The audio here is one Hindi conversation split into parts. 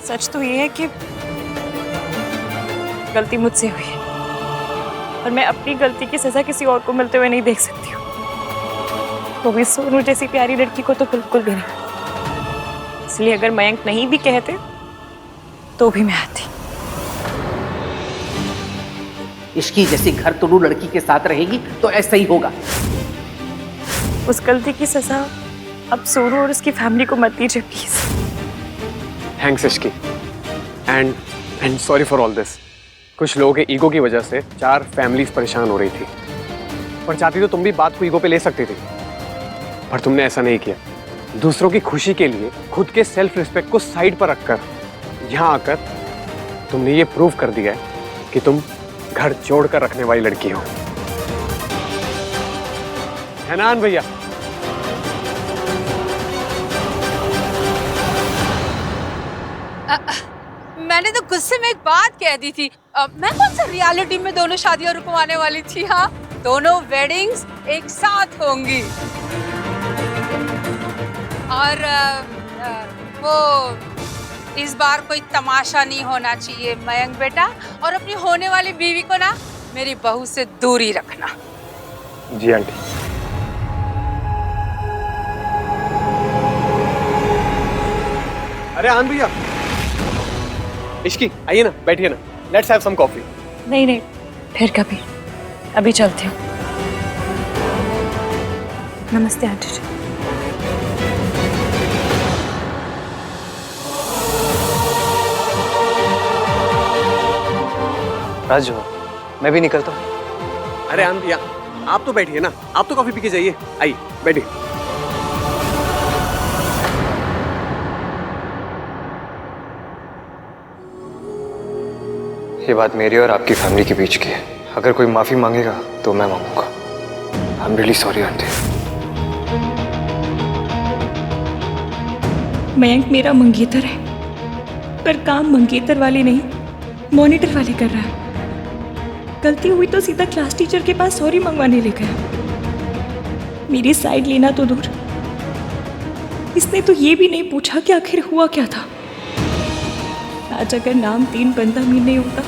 सच तो ये है कि गलती मुझसे हुई है और मैं अपनी गलती की सजा किसी और को मिलते हुए नहीं देख सकती हूँ। वो भी सोनू जैसी प्यारी लड़की को तो बिल्कुल भी नहीं। इसलिए अगर मयंक नहीं भी कहते तो भी मैं आती। इश्की जैसी घर तोड़ू लड़की के साथ रहेगी तो ऐसा ही होगा। उस गलती की सजा अब सोनू और उसकी फैमिली को मत दीजिए please. Thanks Ishki and sorry for all this. कुछ लोगों के ईगो की वजह से 4 फैमिलीज परेशान हो रही थी, पर चाहती तो तुम भी बात को ईगो पे ले सकती थी, पर तुमने ऐसा नहीं किया। दूसरों की खुशी के लिए खुद के सेल्फ रिस्पेक्ट को साइड पर रखकर यहाँ आकर तुमने ये प्रूव कर दिया है कि तुम घर जोड़कर रखने वाली लड़की हो। है ना भैया? मैंने तो गुस्से में एक बात कह दी थी। मैं कौन सा रियलिटी में दोनों शादियां रुकवाने वाली थी। हाँ, दोनों वेडिंग्स एक साथ होंगी। और वो इस बार कोई तमाशा नहीं होना चाहिए मयंक बेटा, और अपनी होने वाली बीवी को ना मेरी बहू से दूरी रखना। जी आंटी। अरे आन भैया, इश्की आइए ना, बैठिए ना, लेट्स हैव सम कॉफी। नहीं नहीं, फिर कभी, अभी चलती हूँ। नमस्ते आंटी जी। राजू, मैं भी निकलता हूँ। अरे आन भैया, आप तो बैठिए ना, आप तो कॉफी पी के जाइए। आइए बैठिए। ये बात मेरी और आपकी फैमिली के बीच की है। अगर कोई माफी मांगेगा तो मैं मांगूंगा। I am really sorry aunty. Mayank मेरा मंगेतर है, पर काम मंगेतर वाले नहीं, मॉनिटर वाले कर रहा है। गलती हुई तो सीधा क्लास टीचर के पास सॉरी मंगवाने ले गया। मेरी साइड लेना तो दूर, इसने तो ये भी नहीं पूछा कि आखिर हुआ क्या था। आज अगर नाम 3 बंदा मीर नहीं होता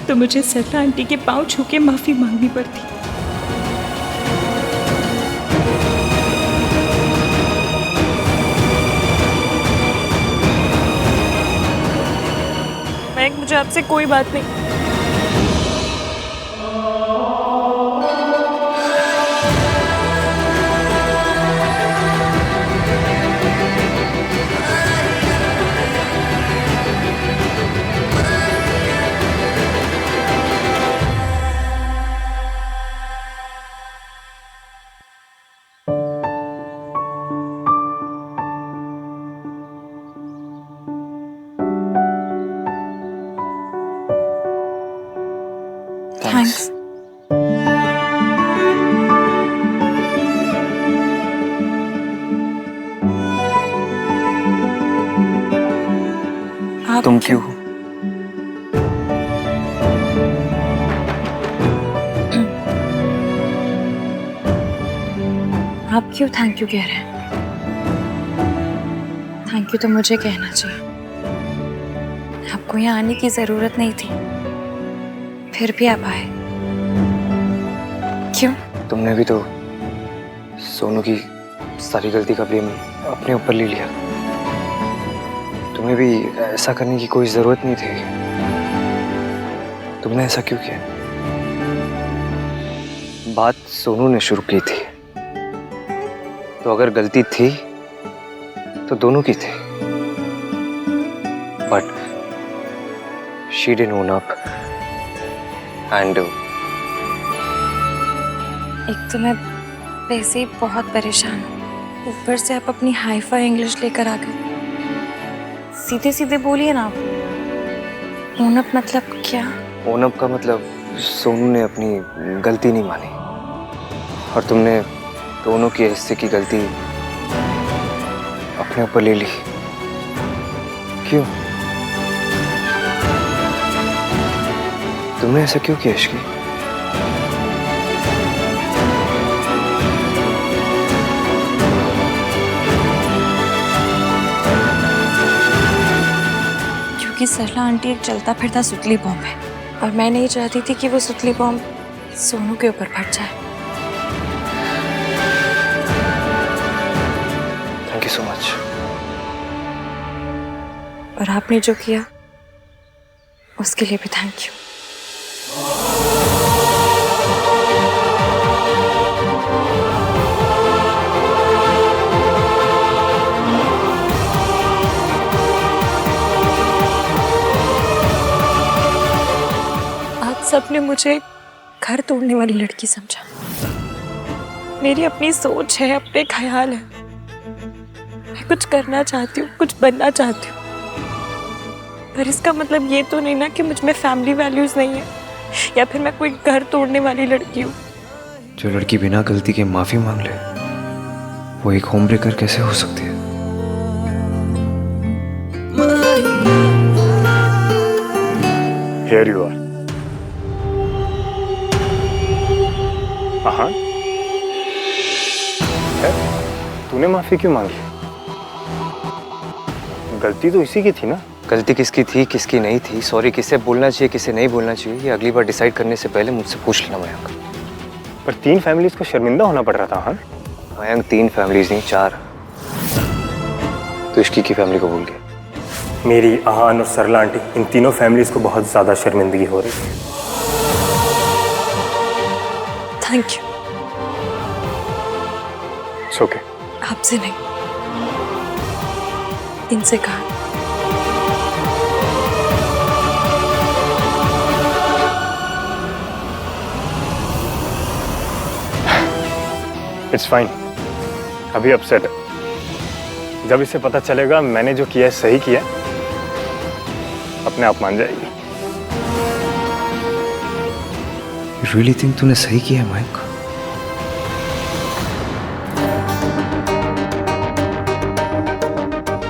तो मुझे सरला आंटी के पांव छू के माफी मांगनी पड़ती। मयंक, मुझे आपसे कोई बात नहीं। थैंक्स। तुम क्यों? आप क्यों थैंक यू कह रहे हैं? थैंक यू तो मुझे कहना चाहिए। आपको यहाँ आने की जरूरत नहीं थी, फिर भी आप आए। क्यों? तुमने भी तो सोनू की सारी गलती का ब्लेम अपने ऊपर ले लिया। तुम्हें भी ऐसा करने की कोई जरूरत नहीं थी। तुमने ऐसा क्यों किया? बात सोनू ने शुरू की थी, तो अगर गलती थी तो दोनों की थी। But she didn't own up and एक तो मैं वैसे ही बहुत परेशान हूँ, ऊपर से आप अपनी हाई-फाई इंग्लिश लेकर आ गए। सीधे सीधे बोलिए ना आप। ओन अप मतलब क्या? ओन अप का मतलब सोनू ने अपनी गलती नहीं मानी और तुमने दोनों के हिस्से की गलती अपने ऊपर ले ली। क्यों? तुमने ऐसा क्यों किया इश्की? क्योंकि सरला आंटी एक चलता फिरता सुतली बॉम्ब है और मैं नहीं चाहती थी कि वो सुतली बॉम्ब सोनू के ऊपर फट जाए। Thank you so much. और आपने जो किया उसके लिए भी थैंक यू। आप सबने मुझे घर तोड़ने वाली लड़की समझा। मेरी अपनी सोच है, अपने ख्याल है। मैं कुछ करना चाहती हूँ, कुछ बनना चाहती हूँ, पर इसका मतलब ये तो नहीं ना कि मुझ में फैमिली वैल्यूज नहीं है या फिर मैं कोई घर तोड़ने वाली लड़की हूँ। जो लड़की बिना गलती के माफी मांग ले वो एक होम ब्रेकर कैसे हो सकती है? Here you are. हाँ, तूने माफी क्यों मांगी? गलती तो इसी की थी ना। गलती किसकी थी किसकी नहीं थी, सॉरी किसे बोलना चाहिए किसे नहीं बोलना चाहिए, ये अगली बार डिसाइड करने से पहले मुझसे पूछ लेना मयंक। पर 3 फैमिलीज को शर्मिंदा होना पड़ रहा था। हाँ मयंक 3 फैमिलीज नहीं 4। तो इश्की की फैमिली को भूल गया। मेरी, आहान और सरला आंटी, इन तीनों फैमिलीज को बहुत ज्यादा शर्मिंदगी हो रही है। Thank you. It's okay. आपसे नहीं, इनसे कहा। It's fine. अभी अपसेट है। जब इसे पता चलेगा मैंने जो किया है सही किया है, अपने आप मान जाएगी। You really think तूने सही किया है मयंक?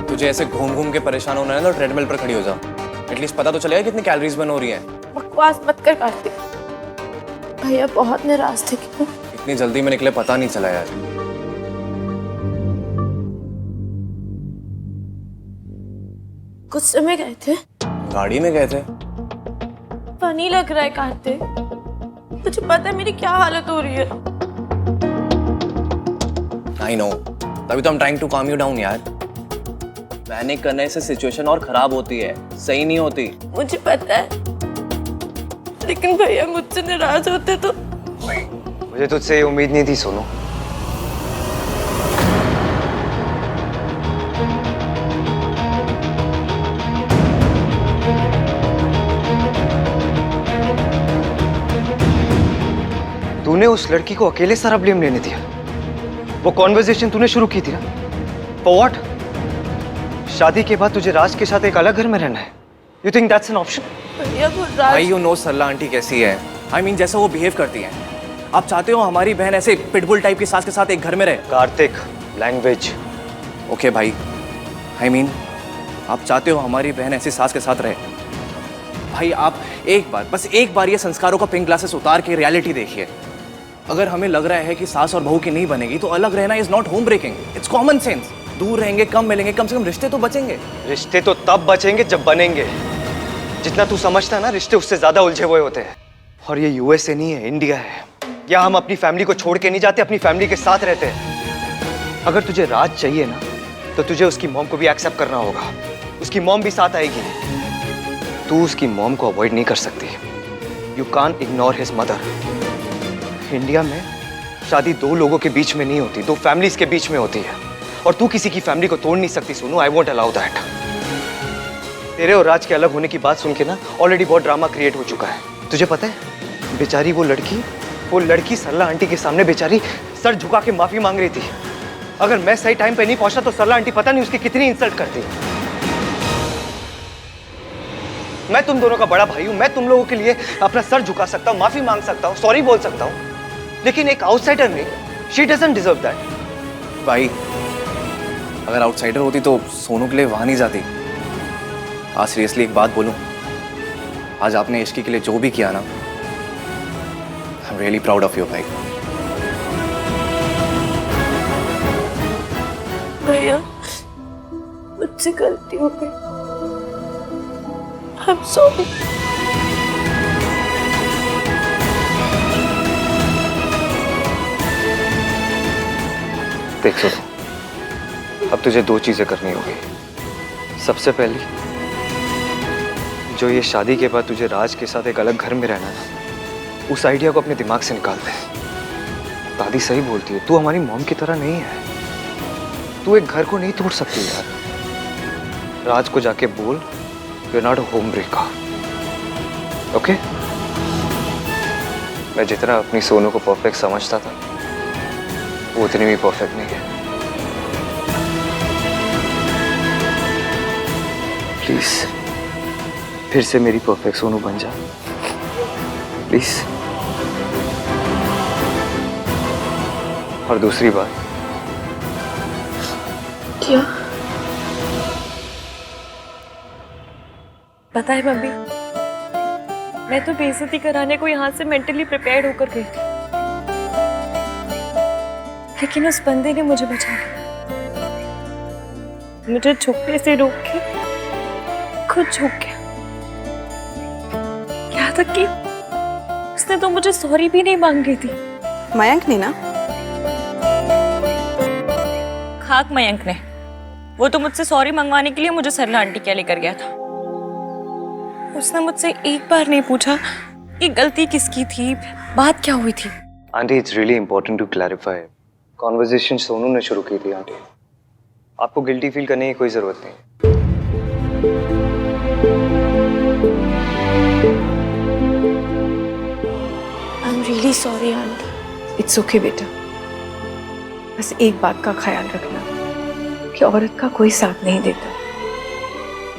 तुझे ऐसे घूम घूम के परेशान होना है तो ट्रेडमिल पर खड़ी हो जा। एटलीस्ट पता तो चलेगा कितनी कैलोरीज बर्न हो रही हैं। बकवास मत कर कार्तिक, भैया बहुत निराश थे। क्यों इतनी जल्दी में निकले पता नहीं चला यार। कुछ समय गए थे, गाड़ी में गए थे। फनी लग रहा है कार्तिक, तुझे पता है मेरी क्या हालत हो रही है। आई नो, तभी तो I'm trying to calm you down यार। पैनिक करने से सिचुएशन और खराब होती है, सही नहीं होती। मुझे पता है, लेकिन भैया मुझसे नाराज होते तो। मुझे तुझसे ये उम्मीद नहीं थी सोनू। तूने उस लड़की को अकेले सारा ब्लेम लेने दिया। वो कॉन्वर्सेशन तूने शुरू की थी ना। For what? शादी के बाद तुझे राज के साथ एक अलग घर में रहना है। You think that's an option? भैया वो भाई राज, यू नो सरला आंटी कैसी है। I mean जैसा वो बिहेव करती हैं। आप चाहते हो हमारी बहन ऐसे पिटबुल टाइप की सास के साथ एक घर में रहे? कार्तिक, लैंग्वेज। ओके भाई, I mean आप चाहते हो हमारी बहन ऐसी सास के साथ रहे? भाई आप एक बार, बस एक बार ये संस्कारों का पिंक ग्लासेस उतार के रियलिटी देखिए। अगर हमें लग रहा है कि सास और बहू की नहीं बनेगी तो अलग रहना is not home breaking, it's common sense. दूर रहेंगे, कम मिलेंगे, कम से कम रिश्ते तो बचेंगे। रिश्ते तो तब बचेंगे जब बनेंगे। जितना तू समझता है ना, रिश्ते उससे ज्यादा उलझे हुए होते हैं। और ये यूएसए नहीं है, इंडिया है। यहाँ हम अपनी फैमिली को छोड़ के नहीं जाते, अपनी फैमिली के साथ रहते हैं। अगर तुझे राज चाहिए ना, तो तुझे उसकी मॉम को भी एक्सेप्ट करना होगा। उसकी मॉम भी साथ आएगी। तू उसकी मॉम को अवॉइड नहीं कर सकती। You can't ignore his mother. India में शादी 2 लोगों के बीच में नहीं होती, 2 फैमिलीज के बीच में होती है। और तू किसी की फैमिली को तोड़ नहीं सकती Sonu. I won't allow that. तेरे और राज के अलग होने की बात सुन के ना ऑलरेडी बहुत ड्रामा क्रिएट हो चुका है। तुझे पता है, बेचारी वो लड़की सरला आंटी के सामने बेचारी सर झुका के माफी मांग रही थी। अगर मैं सही टाइम पे नहीं पहुंचा तो सरला आंटी पता नहीं उसकी कितनी इंसल्ट करती। मैं तुम दोनों का बड़ा भाई हूं, मैं तुम लोगों के लिए अपना सर झुका सकता हूं, माफी मांग सकता हूं, सॉरी बोल सकता हूं, लेकिन एक आउटसाइडर नहीं, शी डजंट डिजर्व दैट। भाई अगर आउटसाइडर होती तो सोनू के लिए वहां नहीं जाती। आज सीरियसली एक बात बोलूं, आज आपने इश्की के लिए जो भी किया ना, आई am really proud of you भाई। भैया मुझसे गलती हो गई, I'm sorry. देख सुनो, अब तुझे दो चीजें करनी होगी। सबसे पहली, जो ये शादी के बाद तुझे राज के साथ एक अलग घर में रहना है, उस आइडिया को अपने दिमाग से निकाल दे। दादी सही बोलती है, तू हमारी मॉम की तरह नहीं है। तू एक घर को नहीं तोड़ सकती यार। राज को जाके बोल, you are not a home breaker, okay? मैं जितना अपनी सोनू को परफेक्ट समझता था, वो उतनी भी परफेक्ट नहीं है। प्लीज फिर से मेरी परफेक्ट सोनू बन जा, प्लीज। और दूसरी बात, क्या? पता है मम्मी, मैं तो बेइज्जती कराने को यहाँ से मेंटली प्रिपेयर्ड होकर गई थी, लेकिन उस बंदे ने मुझे बचा लिया। मुझे झुकने से रोक के खुद झुक गया। यहाँ तक कि उसने तो मुझे सॉरी भी नहीं मांगी थी। मयंक ने ना? खाक मयंक ने। वो तो मुझसे सॉरी मंगवाने के लिए मुझे सरला आंटी क्या लेकर गया था। उसने मुझसे एक बार नहीं पूछा कि गलती किसकी थी, बात क्या हुई थी। Aunty, it's really important to clarify. Conversation Sonu ने शुरू की थी आंटी, आपको गिल्टी फील करने की कोई जरूरत नहीं। आई am really sorry aunty. It's okay बेटा, बस एक बात का ख्याल रखना कि औरत का कोई साथ नहीं देता,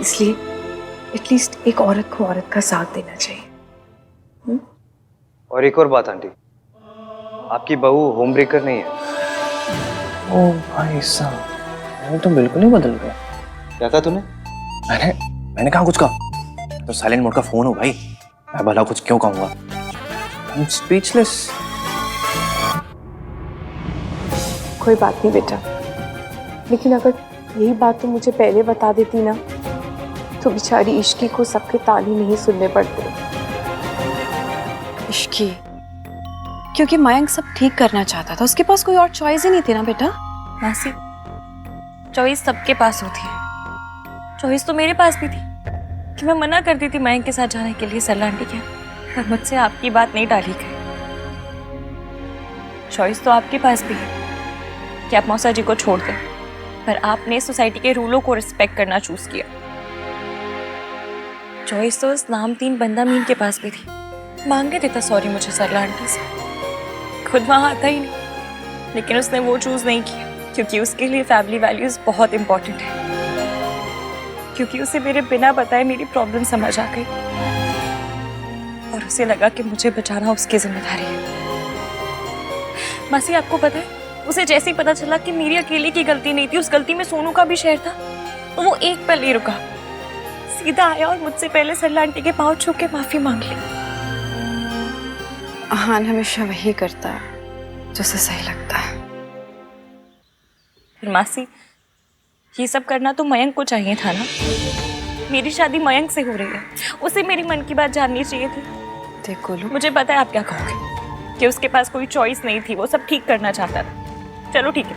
इसलिए एटलीस्ट एक औरत को औरत का साथ देना चाहिए। और एक और बात आंटी, आपकी बहू होम ब्रेकर नहीं है। ओ भाई साहब, मैंने तो बिल्कुल ही बदल गया। क्या कहा तूने? मैंने कहा कुछ कहा? तो साइलेंट मोड का फोन हो भाई, मैं भला कुछ क्यों कहूंगा? I am speechless. कोई बात नहीं बेटा, लेकिन अगर यही बात तुम मुझे पहले बता देती ना, तो बेचारी इश्की को सबके ताने नहीं सुनने पड़ते। इश्की, क्योंकि मयंक सब ठीक करना चाहता था, उसके पास कोई और चॉइस ही नहीं थी ना बेटा। मासी, चॉइस सबके पास होती है, चॉइस तो मेरे पास भी थी कि मैं मना करती थी मयंक के साथ जाने के लिए सरला आंटी के, पर मुझसे आपकी बात नहीं टाली गई। चॉइस तो आपके पास भी है कि आप मौसा जी को छोड़ दें, पर आपने सोसाइटी के रूलों को रिस्पेक्ट करना चूज किया। चॉइस तो उस नामतीन बंदा मीन के पास भी थी, मांगे देता सॉरी मुझे सरला आंटी से, खुद वहां आता ही नहीं, लेकिन उसने वो चूज नहीं किया क्योंकि उसके लिए फैमिली वैल्यूज बहुत इंपॉर्टेंट है, क्योंकि उसे मेरे बिना बताए मेरी प्रॉब्लम समझ आ गई और उसे लगा कि मुझे बचाना उसकी जिम्मेदारी है। मासी, आपको पता है, उसे जैसे ही पता चला कि मेरी अकेले की गलती नहीं थी, उस गलती में सोनू का भी शेयर था, तो वो एक पल नहीं रुका, सीधा आया और मुझसे पहले सरला आंटी के पाँव छू के माफी मांग ली। आहान हमेशा वही करता है जो उसे सही लगता है। फिर मासी, ये सब करना तो मयंक को चाहिए था ना। मेरी शादी मयंक से हो रही है, उसे मेरी मन की बात जाननी चाहिए थी। देख गोलू, मुझे पता है आप क्या कहोगे कि उसके पास कोई चॉइस नहीं थी, वो सब ठीक करना चाहता था। चलो ठीक है,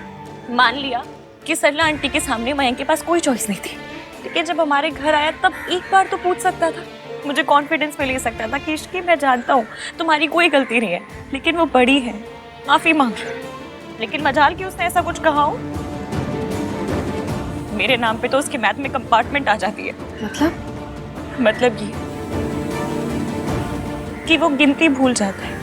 मान लिया कि सरला आंटी के सामने मयंक के पास कोई चॉइस नहीं थी, लेकिन जब हमारे घर आया तब एक बार तो पूछ सकता था, मुझे कॉन्फिडेंस में ले सकता था कि इश्की, मैं जानता हूँ तुम्हारी कोई गलती नहीं है, लेकिन वो बड़ी है, माफी मांग लो। लेकिन मजाल कि उसने ऐसा कुछ कहा हो, मेरे नाम पे तो उसके मैथ में कंपार्टमेंट आ जाती है। मतलब ये कि वो गिनती भूल जाता है,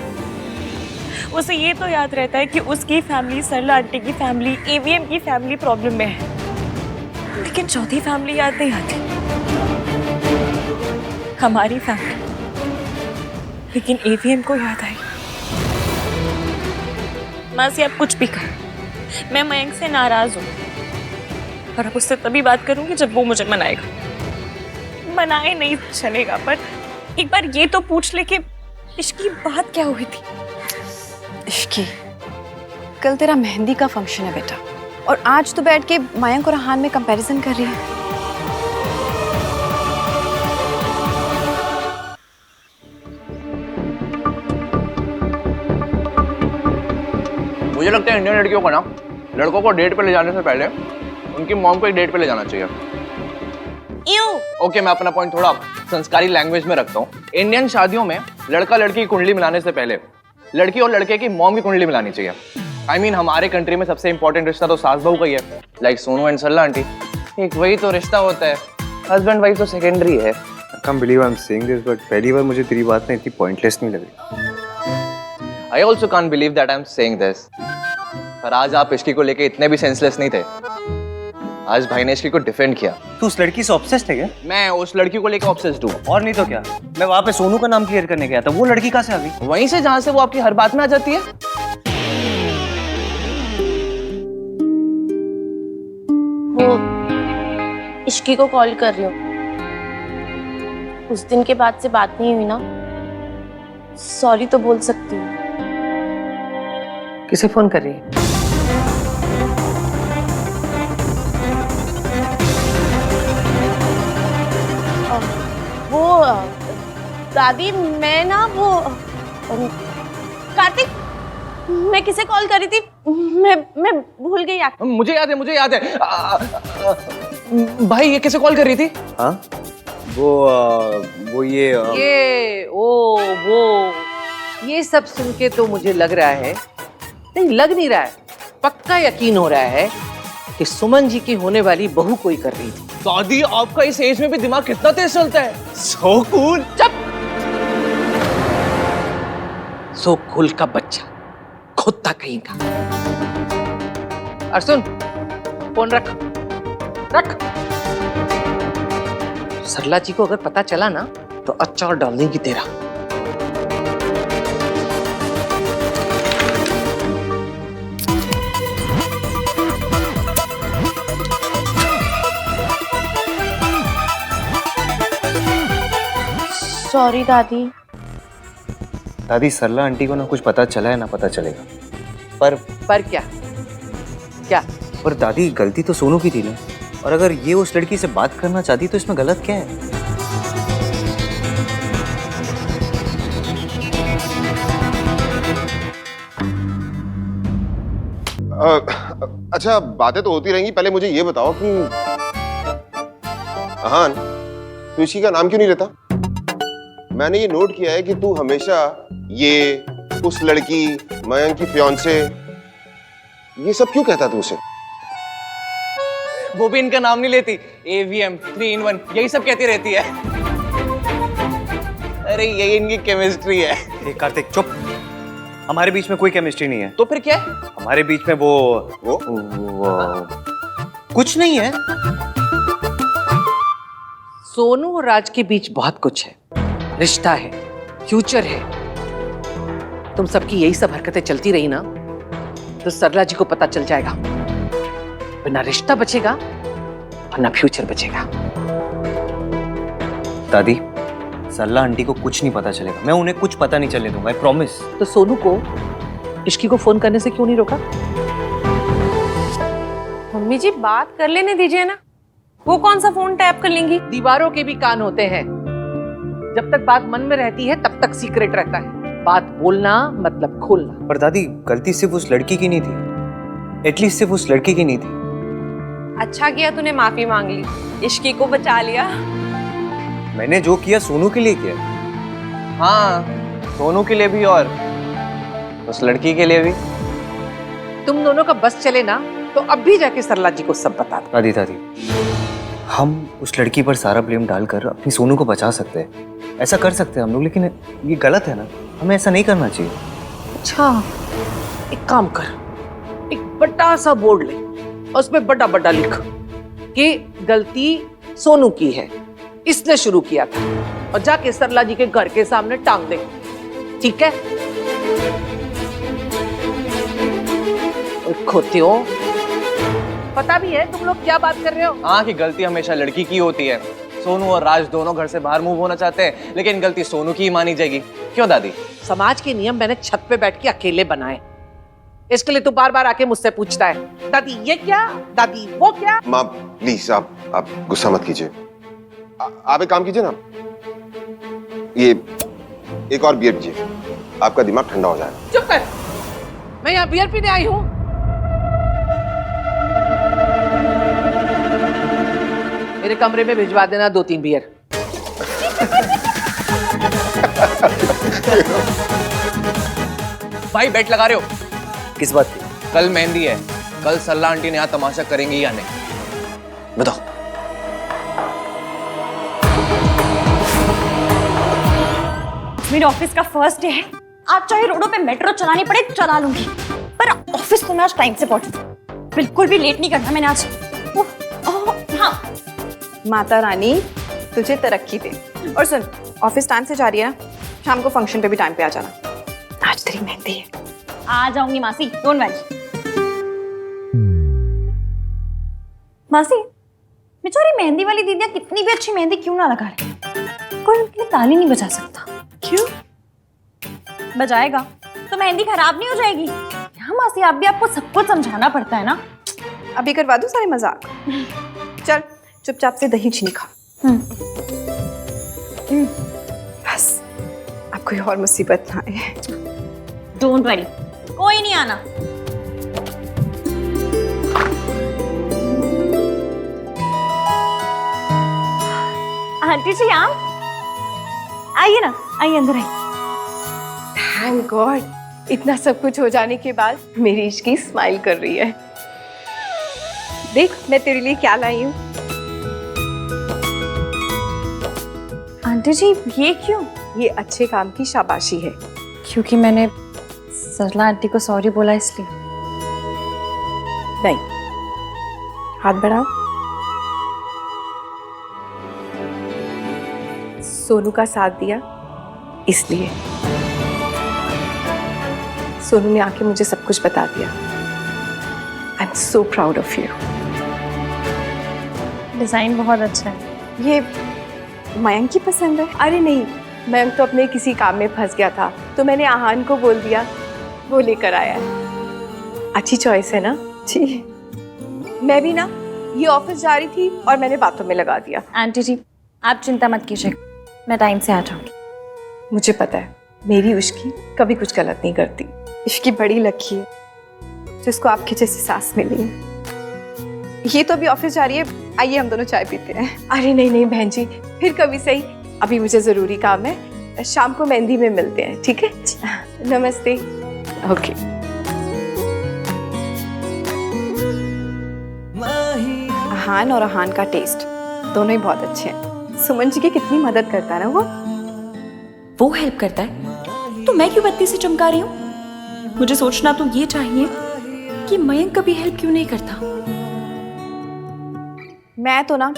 उसे ये तो याद रहता है कि उसकी फैमिली सरला आंटी की फैमिली, एवीएम की फैमिली प्रॉब्लम में है, लेकिन चौथी फैमिली याद नहीं आती, हमारी फैमिली। लेकिन एवीएम को याद आई। मासी, आप कुछ भी कहें, मैं मयंक से नाराज हूँ और अब उससे तभी बात करूंगी जब वो मुझे मनाएगा। मनाए नहीं चलेगा, पर एक बार ये तो पूछ ले कि इश्की बात क्या हुई थी। इश्की, कल तेरा मेहंदी का फंक्शन है बेटा, और आज तो बैठ के मयंक और आहान में कंपैरिजन कर रही है। मुझे लगता है इंडियन लड़कियों को ना लड़कों को डेट पे ले जाने से पहले उनकी मॉम को एक डेट पे ले जाना चाहिए। ओके, मैं अपना पॉइंट थोड़ा संस्कारी लैंग्वेज में रखता हूँ। इंडियन शादियों में लड़का लड़की की कुंडली मिलाने से पहले लड़की और लड़के की मॉम की कुंडली मिलानी चाहिए। I mean, हमारे कंट्री में सबसे इंपॉर्टेंट रिश्ता तो सास बहू का ही है, like Sonu and Sarla aunty. एक वही तो रिश्ता होता है, हस्बैंड वाइफ तो सेकेंडरी है। I can't believe I'm saying this, but पहली बार मुझे तेरी बात ना इतनी पॉइंटलेस नहीं लगी। I also can't believe that I'm saying this. पर आज आप इश्की को लेके इतने भी सेंसलेस नहीं थे। आज भाई ने इश्की को डिफेंड किया। तू उस लड़की से ऑब्सेस्ड है क्या? मैं उस लड़की को लेके ऑब्सेस्ड हूँ। और नहीं तो क्या, मैं वहाँ पे सोनू का नाम क्लियर करने गया था, वो लड़की कहाँ से आ गई? वहीं से जहाँ से वो आपकी हर बात में आ जाती है। वो इश्की को कॉल कर रही हूँ। उस दिन के बाद से बात नहीं हुई ना, सॉरी तो बोल सकती हूँ। किसे फोन कर रही है? वो दादी, मैं ना वो कार्तिक, मैं किसे कॉल कर रही थी, मैं भूल गई। मुझे याद है। भाई ये किसे कॉल कर रही थी? हाँ, वो ये सब सुन के तो मुझे लग रहा है, नहीं लग नहीं रहा है, पक्का यकीन हो रहा है कि सुमन जी की होने वाली बहू कोई कर रही थी। दादी, आपका इस एज में भी दिमाग कितना तेज चलता है। So cool. चुप। सो कूल का बच्चा, खुदा कहीं का। और सुन, फोन रख। सरला जी को अगर पता चला ना तो अचार डाल देगी तेरा। सॉरी दादी। दादी, सरला आंटी को ना कुछ पता चला है ना पता चलेगा, पर क्या? पर दादी, गलती तो सोनू की थी ना, और अगर ये उस लड़की से बात करना चाहती तो इसमें गलत क्या है? अच्छा, बातें तो होती रहेंगी, पहले मुझे ये बताओ कि अहान, तू इसी का नाम क्यों नहीं लेता? मैंने ये नोट किया है कि तू हमेशा ये, उस लड़की, मयंक की फियांसे, ये सब क्यों कहता तू उसे? वो भी इनका नाम नहीं लेती। AVM 3 in 1 यही सब कहती रहती है। अरे यही इनकी केमिस्ट्री है। कार्तिक चुप, हमारे बीच में कोई केमिस्ट्री नहीं है। तो फिर क्या है? हमारे बीच में वो कुछ नहीं है। सोनू और राज के बीच बहुत कुछ है, रिश्ता है, फ्यूचर है। तुम सबकी यही सब हरकतें चलती रही ना तो सरला जी को पता चल जाएगा, ना रिश्ता बचेगा और ना फ्यूचर बचेगा। दादी, सरला आंटी को कुछ नहीं पता चलेगा, मैं उन्हें कुछ पता नहीं चलने दूंगा, आई प्रॉमिस। तो सोनू को इश्की को फोन करने से क्यों नहीं रोका? मम्मी जी, बात कर लेने दीजिए ना, वो कौन सा फोन टैप कर लेंगी? दीवारों के भी कान होते हैं, जब तक बात मन में रहती है तब तक सीक्रेट रहता है। बात बोलना मतलब खोलना। पर दादी, गलती सिर्फ उस लड़की की नहीं थी, एटलीस्ट सिर्फ उस लड़की की नहीं थी। अच्छा किया तूने माफी मांग ली, इश्की को बचा लिया। मैंने जो किया सोनू के लिए किया। हाँ, सोनू के लिए भी और उस लड़की के लिए भी। तुम दोनों का बस चले ना तो अब भी जाके सरला जी को सब बता दो। दादी, हम उस लड़की पर सारा ब्लेम डालकर अपनी सोनू को बचा सकते हैं, ऐसा कर सकते हैं हम लोग, लेकिन ये गलत है ना, हमें ऐसा नहीं करना चाहिए। अच्छा, एक काम कर, एक बड़ा सा बोर्ड ले, उसमें बड़ा बड़ा लिख कि गलती सोनू की है, इसने शुरू किया था, और जाके सरला जी के घर के सामने टांग दे। ठीक है? खोतियों, पता भी है तुम लोग क्या बात कर रहे हो। हाँ, कि गलती हमेशा लड़की की होती है। सोनू और राज दोनों घर से बाहर मूव होना चाहते हैं, लेकिन गलती सोनू की ही मानी जाएगी। क्यों दादी? समाज के नियम मैंने छत पे बैठ के अकेले बनाए, इसके लिए तू बार बार आके मुझसे पूछता है, दादी ये क्या, दादी वो क्या। माँ प्लीज, आप गुस्सा मत कीजिए। आप एक काम कीजिए ना, ये एक और बियर पीजिए, आपका दिमाग ठंडा हो जाएगा। चुप कर, मैं यहाँ बियर पीने आई हूँ। मेरे कमरे में भिजवा देना 2-3 बियर। भाई बेट लगा रहे हो? किस बात की? कल मेहंदी है, कल सल्ला आंटी ने यहाँ तमाशा करेंगी या नहीं? बताओ। मेरे ऑफिस का फर्स्ट डे है, आज चाहे रोडों पे मेट्रो चलानी पड़े चला लूंगी, पर ऑफिस तो मैं आज टाइम से पहुंचूं। बिल्कुल भी लेट नहीं करना मैंने आज। हाँ माता रानी तुझे तरक्की दे। और सुन, ऑफिस टाइम से जा रही है ना, शाम को फंक्शन पे भी टाइम पे आ जाना। आज तेरी मेहंदी है। आ जाऊंगी मासी, डोंट वरी। मासी, बेचारी मेहंदी वाली दीदियां कितनी भी अच्छी मेहंदी क्यों ना लगा रही, कोई उनके लिए ताली नहीं बजा सकता। क्यों? बजाएगा तो मेहंदी खराब नहीं हो जाएगी। हाँ मासी, आप भी आपको सब कुछ समझाना पड़ता है ना। अभी करवा दूं सारे मजाक? चल चुपचाप से दही चीनी खा। बस अब कोई और मुसीबत ना आए। डोंट वरी, कोई नहीं आना। आंटी जी आप आइए ना, आइए अंदर आइए। थैंक गॉड, इतना सब कुछ हो जाने के बाद मेरी इश्की स्माइल कर रही है। देख मैं तेरे लिए क्या लाई हूँ। आंटी जी ये क्यों? ये अच्छे काम की शाबाशी है। क्योंकि मैंने सरला आंटी को सॉरी बोला इसलिए? नहीं, हाथ बढ़ाओ। सोनू का साथ दिया इसलिए। सोनू ने आके मुझे सब कुछ बता दिया। I am so proud of you. Design बहुत अच्छा है। ये मयंक की पसंद है? अरे नहीं, मयंक तो अपने किसी काम में फंस गया था, तो मैंने आहान को बोल दिया, वो लेकर आया है। अच्छी चॉइस है ना? जी। मैं भी ना ये ऑफिस जा रही थी और मैंने बातों में लगा दिया। आंटी जी आप चिंता मत कीजिए, मैं टाइम से आ जाऊंगी। मुझे पता है मेरी उश्की कभी कुछ गलत नहीं करती। इश्की बड़ी लकी है जिसको आपके जैसी सास मिली है। ये तो अभी ऑफिस जा रही है, आइए हम दोनों चाय पीते हैं। अरे नहीं नहीं बहन जी, फिर कभी सही, अभी मुझे जरूरी काम है। शाम को मेहंदी में मिलते हैं, ठीक है? नमस्ते। ओके। आहान और आहान का टेस्ट दोनों ही बहुत अच्छे हैं। सुमन जी की कितनी मदद करता है ना वो हेल्प करता है तो मैं क्यों बत्ती से चमका रही हूँ? मुझे सोचना तो ये चाहिए कि मयंक कभी हेल्प क्यों नहीं करता। मैं तो ना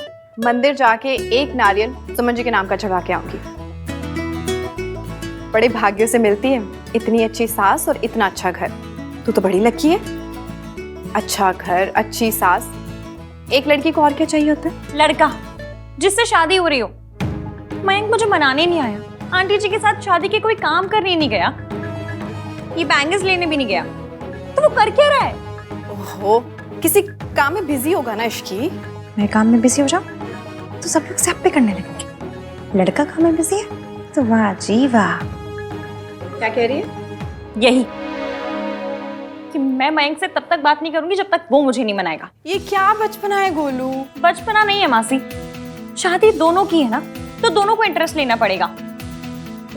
मंदिर जाके एक नारियल सुमन जी के नाम का चढ़ा के आऊंगी। बड़े भाग्यों से मिलती है इतनी अच्छी सास और इतना अच्छा घर। तू तो बड़ी लकी है। अच्छा घर, अच्छी सास, एक लड़की को और क्या चाहिए होता है? लड़का जिससे शादी हो रही हो। मयंक मुझे मनाने नहीं आया, आंटी जी के साथ शादी के कोई काम करने नहीं गया, ये बैंगल्स लेने भी नहीं गया, तो वो कर क्या रहा है? ओहो, किसी काम में बिजी होगा ना इश्की। मैं काम में बिजी हो जाऊं तो सब लोग सब पे करने लगेंगे। लड़का काम में बिजी है तो वाह जी वाह। क्या कह रही है? यही कि मैं मयंक से तब तक बात नहीं करूंगी जब तक वो मुझे नहीं मनाएगा। ये क्या बचपना है गोलू? बचपना नहीं है मासी, शादी दोनों की है ना, तो दोनों को इंटरेस्ट लेना पड़ेगा।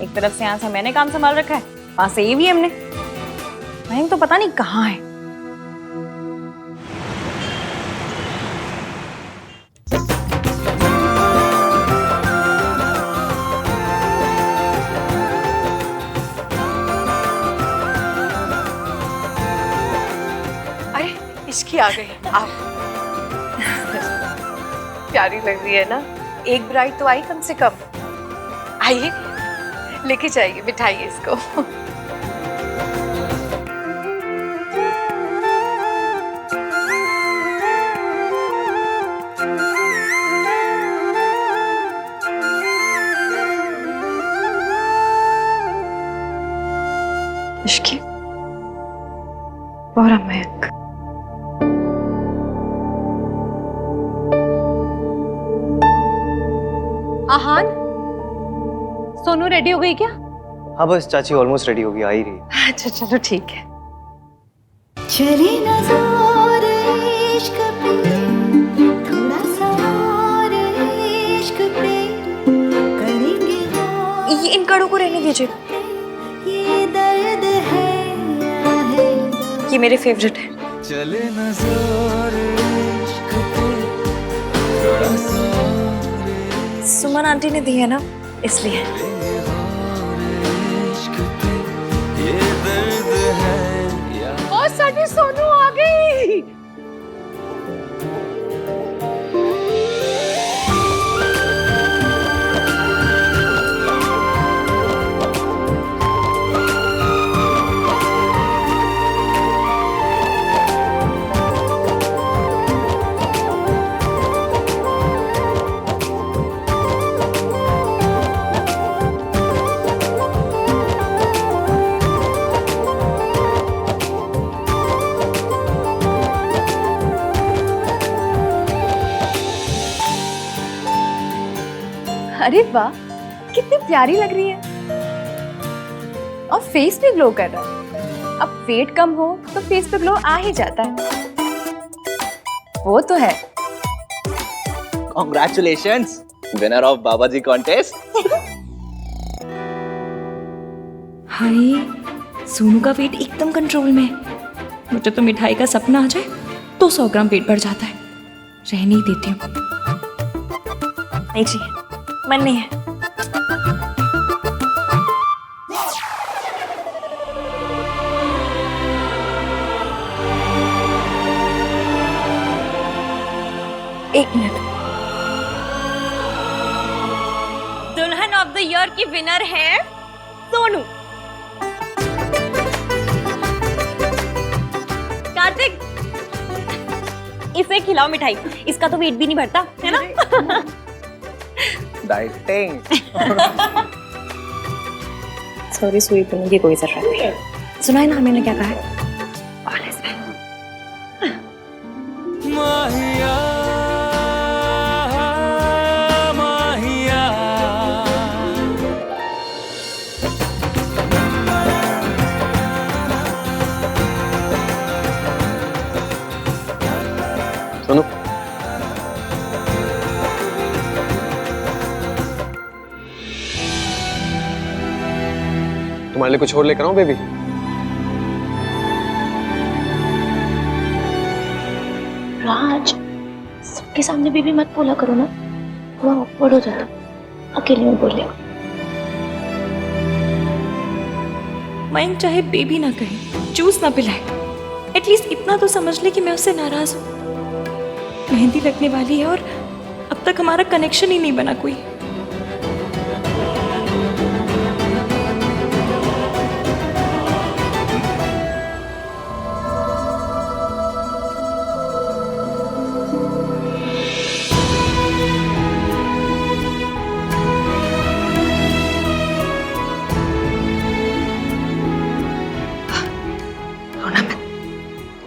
एक तरफ से यहाँ से मैंने काम संभाल रखा है, वहां से ये भी हमने। मयंक तो पता नहीं कहाँ है। इश्की आ गई। आप प्यारी लग रही है ना? एक ब्राइड तो आई कम से कम। आइए लेके जाइए, बिठाइए इसको। इश्की और मयंक। आहान, सोनू रेडी हो गई क्या? हाँ बस चाची ऑलमोस्ट रेडी होगी, आ ही रही है। अच्छा चलो ठीक है। चले ना जोर इश्क पे, थोड़ा सा और इश्क पे करेंगे और। ये इन कड़ों को रहने दीजिए, ये दर्द है या है ये मेरे फेवरेट है। चले ना जोर इश्क पे, थोड़ा सा सुमन आंटी ने दी है ना, इसलिए। और साडी सोनू आ गई। अरे वाह, कितनी प्यारी लग रही है और फेस भी ग्लो कर रहा है। अब वेट कम हो तो फेस पे ग्लो आ ही जाता है, वो तो है। Congratulations, winner of Baba ji contest. Hi, Sonu का वेट एकदम कंट्रोल में है। मुझे तो मिठाई का सपना आ जाए तो 100 ग्राम पेट भर जाता है। रहने ही देती हूँ। नहीं चाहिए, मन नहीं है। एक मिनट। दुल्हन ऑफ द ईयर की विनर है सोनू। कार्तिक, इसे खिलाओ मिठाई, इसका तो वेट भी नहीं बढ़ता है ना। डाइटिंग। सॉरी, सुई पीने की कोई जरूरत नहीं। सुनाए ना मैंने क्या कहा है? All is well. माहिया माहिया सोनू, तुम्हारे लिए कुछ और लेकर आऊं बेबी? राज, सबके सामने बेबी मत बोला करो ना, थोड़ा ऑकवर्ड हो जाता। अकेले में बोल लिया। मयंक चाहे बेबी ना कहे, जूस ना पिलाए, एटलीस्ट इतना तो समझ ले कि मैं उससे नाराज हूँ। मेहंदी लगने वाली है और अब तक हमारा कनेक्शन ही नहीं बना कोई।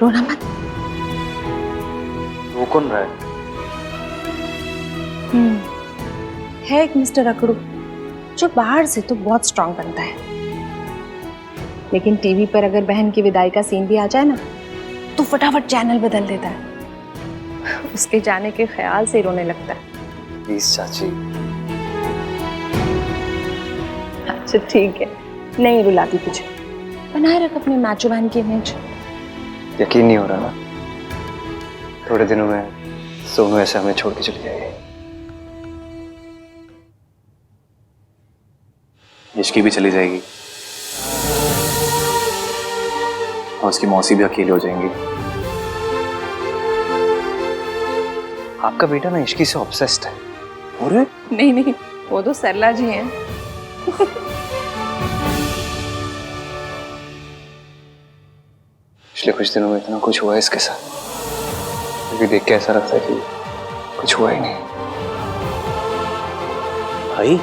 रोना मत। वो कौन रहा है? है एक मिस्टर अकड़ू जो बाहर से तो बहुत स्ट्रांग बनता है, लेकिन टीवी पर अगर बहन की विदाई का सीन भी आ जाए ना तो फटाफट चैनल बदल देता है। उसके जाने के ख्याल से रोने लगता है। प्लीज चाची। अच्छा ठीक है, नहीं रुलाती तुझे। बनाए रख अपने मैचो बहन की इमेज। यकीन नहीं हो रहा ना, थोड़े दिनों में सोनू ऐसे हमें छोड़ के चली जाएगी। इश्की भी चली जाएगी और उसकी मौसी भी अकेली हो जाएंगी। आपका बेटा ना इश्की से ऑब्सेस्ड है। अरे नहीं नहीं, वो तो सरला जी हैं। पिछले कुछ दिनों में इतना कुछ हुआ है इसके साथ, क्योंकि देख के ऐसा लगता है कि कुछ हुआ ही नहीं। भाई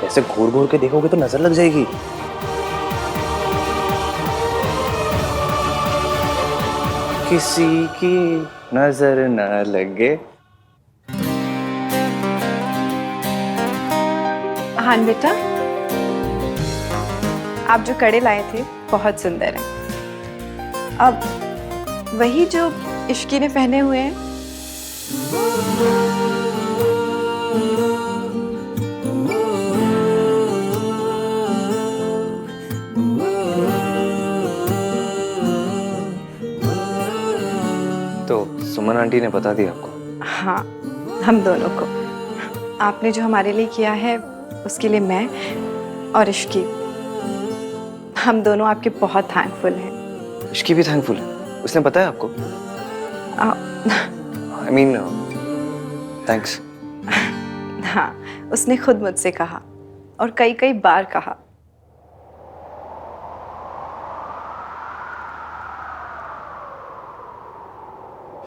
ऐसे घूर घूर के देखोगे तो नजर लग जाएगी। किसी की नजर न लगे। हाँ बेटा, आप जो कड़े लाए थे बहुत सुंदर है। अब वही जो इश्की ने पहने हुए हैं। तो सुमन आंटी ने बता दिया आपको? हाँ, हम दोनों को। आपने जो हमारे लिए किया है उसके लिए मैं और इश्की, हम दोनों आपके बहुत थैंकफुल हैं। इश्की भी थैंकफुल है? उसने बताया आपको? I mean thanks. हाँ, उसने खुद मुझसे कहा और कई कई बार कहा।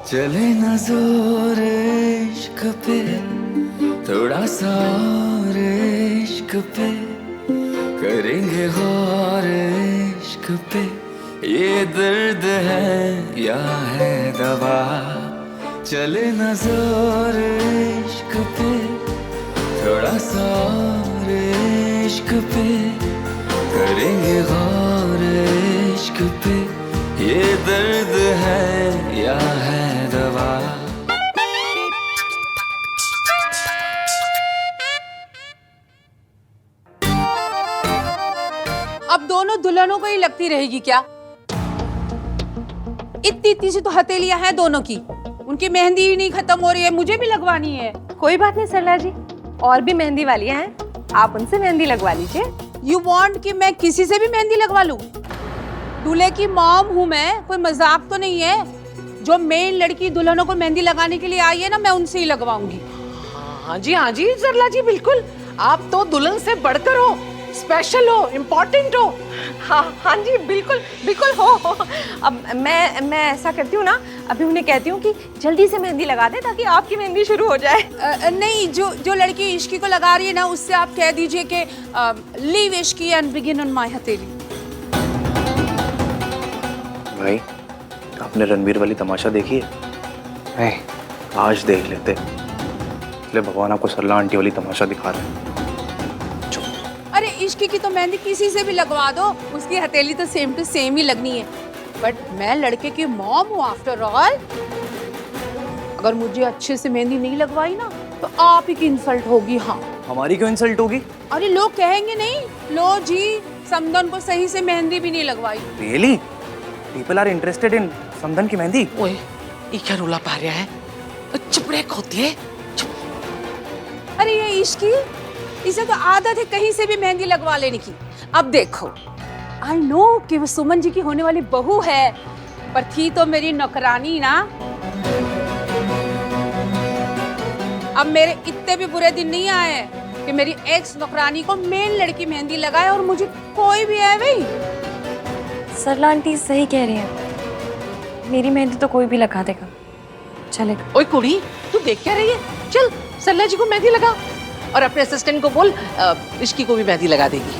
चले न जोर इश्क पे, थोड़ा सा और इश्क पे, करेंगे गौर इश्क पे, ये दर्द है या है दवा। चले न जोर इश्क पे, थोड़ा सा और इश्क पे, करेंगे गौर इश्क पे, ये दर्द है या है दवा। अब दोनों दुल्हनों को ही लगती रहेगी क्या? इतनी इतनी सी तो हथेलियां हैं दोनों की, उनकी मेहंदी ही नहीं खत्म हो रही है, मुझे भी लगवानी है। कोई बात नहीं सरला जी, और भी मेहंदी वालियां हैं, आप उनसे मेहंदी लगवा लीजिए। यू वांट कि मैं किसी से भी मेहंदी लगवा लूं? दूल्हे की मॉम हूं मैं, कोई मजाक तो नहीं है। जो मेन लड़की दुल्हनों को मेहंदी लगाने के लिए आई है ना, मैं उनसे ही लगवाऊंगी। हाँ जी सरला जी, बिल्कुल। आप तो दुल्हन से बढ़कर हो, स्पेशल हो, इम्पोर्टेंट हो। हाँ जी, बिल्कुल बिल्कुल हो। अब मैं ऐसा करती हूँ ना, अभी उन्हें कहती हूँ कि जल्दी से मेहंदी लगा दे ताकि आपकी मेहंदी शुरू हो जाए। नहीं, जो लड़की इश्की को लगा रही है ना, उससे आप कह दीजिए कि leave Ishki and begin on my हथेली। भाई, आपने रणबीर वाली तमाशा देखी है? नहीं, आज देख लेते। इसलिए भगवान आपको सरला आंटी वाली तमाशा दिखा रहे हैं। अरे इश्की की तो मेहंदी किसी से भी लगवा दो, उसकी हथेली तो सेम टू सेम ही लगनी है। बट मैं लड़के की मॉम हूँ आफ्टर ऑल। अगर मुझे अच्छे से मेहंदी नहीं लगवाई ना, तो आप ही की इंसल्ट होगी। हाँ, हमारी क्यों इंसल्ट होगी? अरे लोग कहेंगे नहीं, लो जी समदन को सही से मेहंदी भी नहीं लगवाई। Really? People are interested in समदन की मेहंदी? ओए, ये क्या रोला पा रहा है? चुप रे खोतिए। अरे ये इश्की, इसे तो आदत है कहीं से भी मेहंदी लगवा लेने की। अब देखो, आई नो कि वो सुमन जी की होने वाली बहू है, पर थी तो मेरी नौकरानी ना। अब मेरे इतने भी बुरे दिन नहीं आए कि मेरी एक्स नौकरानी को मेन लड़की मेहंदी लगाए और मुझे कोई भी है भाई। सरला आंटी सही कह रही है, मेरी मेहंदी तो कोई भी लगा देगा, चलेगा। ओए कुड़ी, तू देख क्या रही है? चल सरला जी को मेहंदी लगा और अपने असिस्टेंट को बोल इश्की को भी मेहंदी लगा देगी।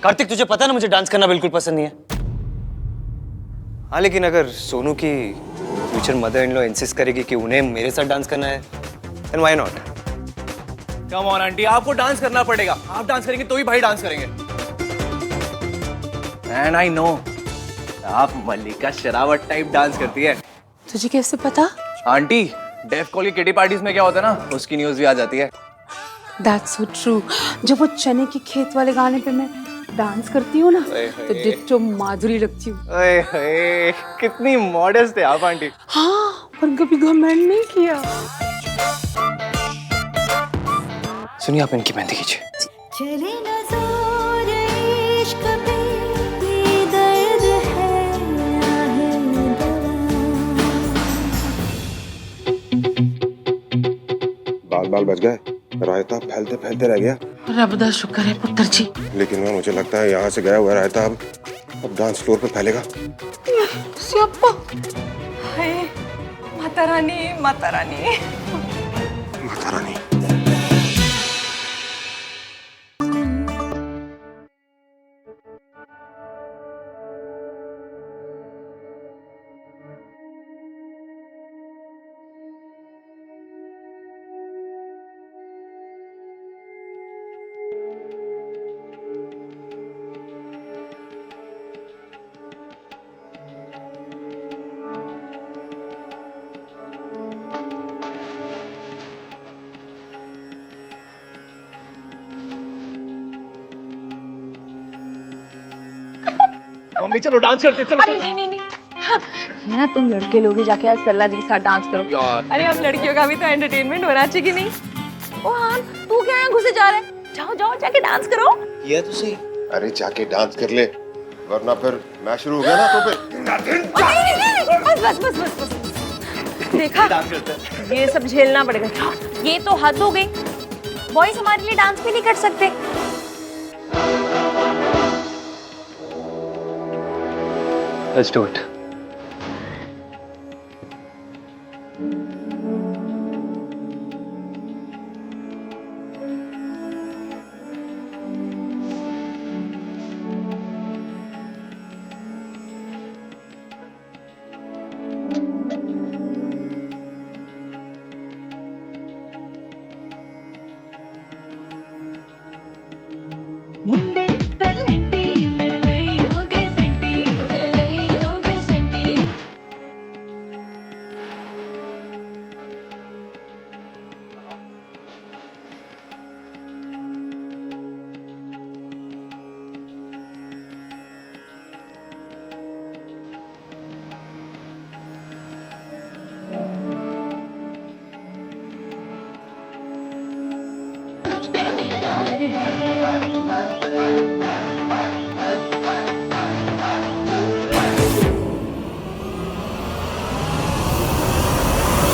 कार्तिक, तुझे पता ना मुझे डांस करना बिल्कुल पसंद नहीं है। हाँ, लेकिन अगर सोनू की future mother in law insist करेगी कि उन्हें मेरे साथ डांस करना है, then why not? Come on aunty, आपको डांस करना पड़ेगा। आप डांस करेंगे तो ही भाई डांस करेंगे। एंड आई नो, आप मल्लिका शेरावत टाइप डांस करती है। तुझे कैसे पता? आंटी, डेफ कॉल की किटी पार्टीज में क्या होता है ना, उसकी न्यूज भी आ जाती है। That's so true। जब वो चने की खेत वाले गाने पे मैं डांस करती हूँ ना, तो डिट्टो माधुरी लगती हूँ। कितनी मॉडेस्ट है आप आंटी। हाँ, पर कभी घमंड नहीं किया। सुनिए, आप इनकी मेहंदी कीजिए। चले न जोर इश्क पे, ये दर्द है या है बाल बाल बच गए, रायता फैलते फैलते रह गया। रब दा शुक्र है पुत्र जी। लेकिन मैं मुझे लगता है यहाँ से गया हुआ रायता अब डांस फ्लोर पे फैलेगा। हाय माता रानी, माता रानी, माता रानी। मम्मी चलो डांस करते चलो। अरे नहीं नहीं नहीं, हाँ, ना तुम लड़के लोग ही जाके आज सरला जी के साथ डांस करो। अरे अब लड़कियों का भी तो एंटरटेनमेंट होना चाहिए कि नहीं? ओ हाँ, तू क्या यहाँ घुसे जा रहा है? जाओ जाओ जाके डांस करो। ये तो सही। अरे जाके डांस कर ले, वरना फिर मैच शुरू हो गया ना तो फिर। बस बस बस बस बस। देखा, ये सब झेलना पड़ेगा। ये तो हद हो गई। बॉयज हमारे लिए डांस भी नहीं कर सकते। Let's do it.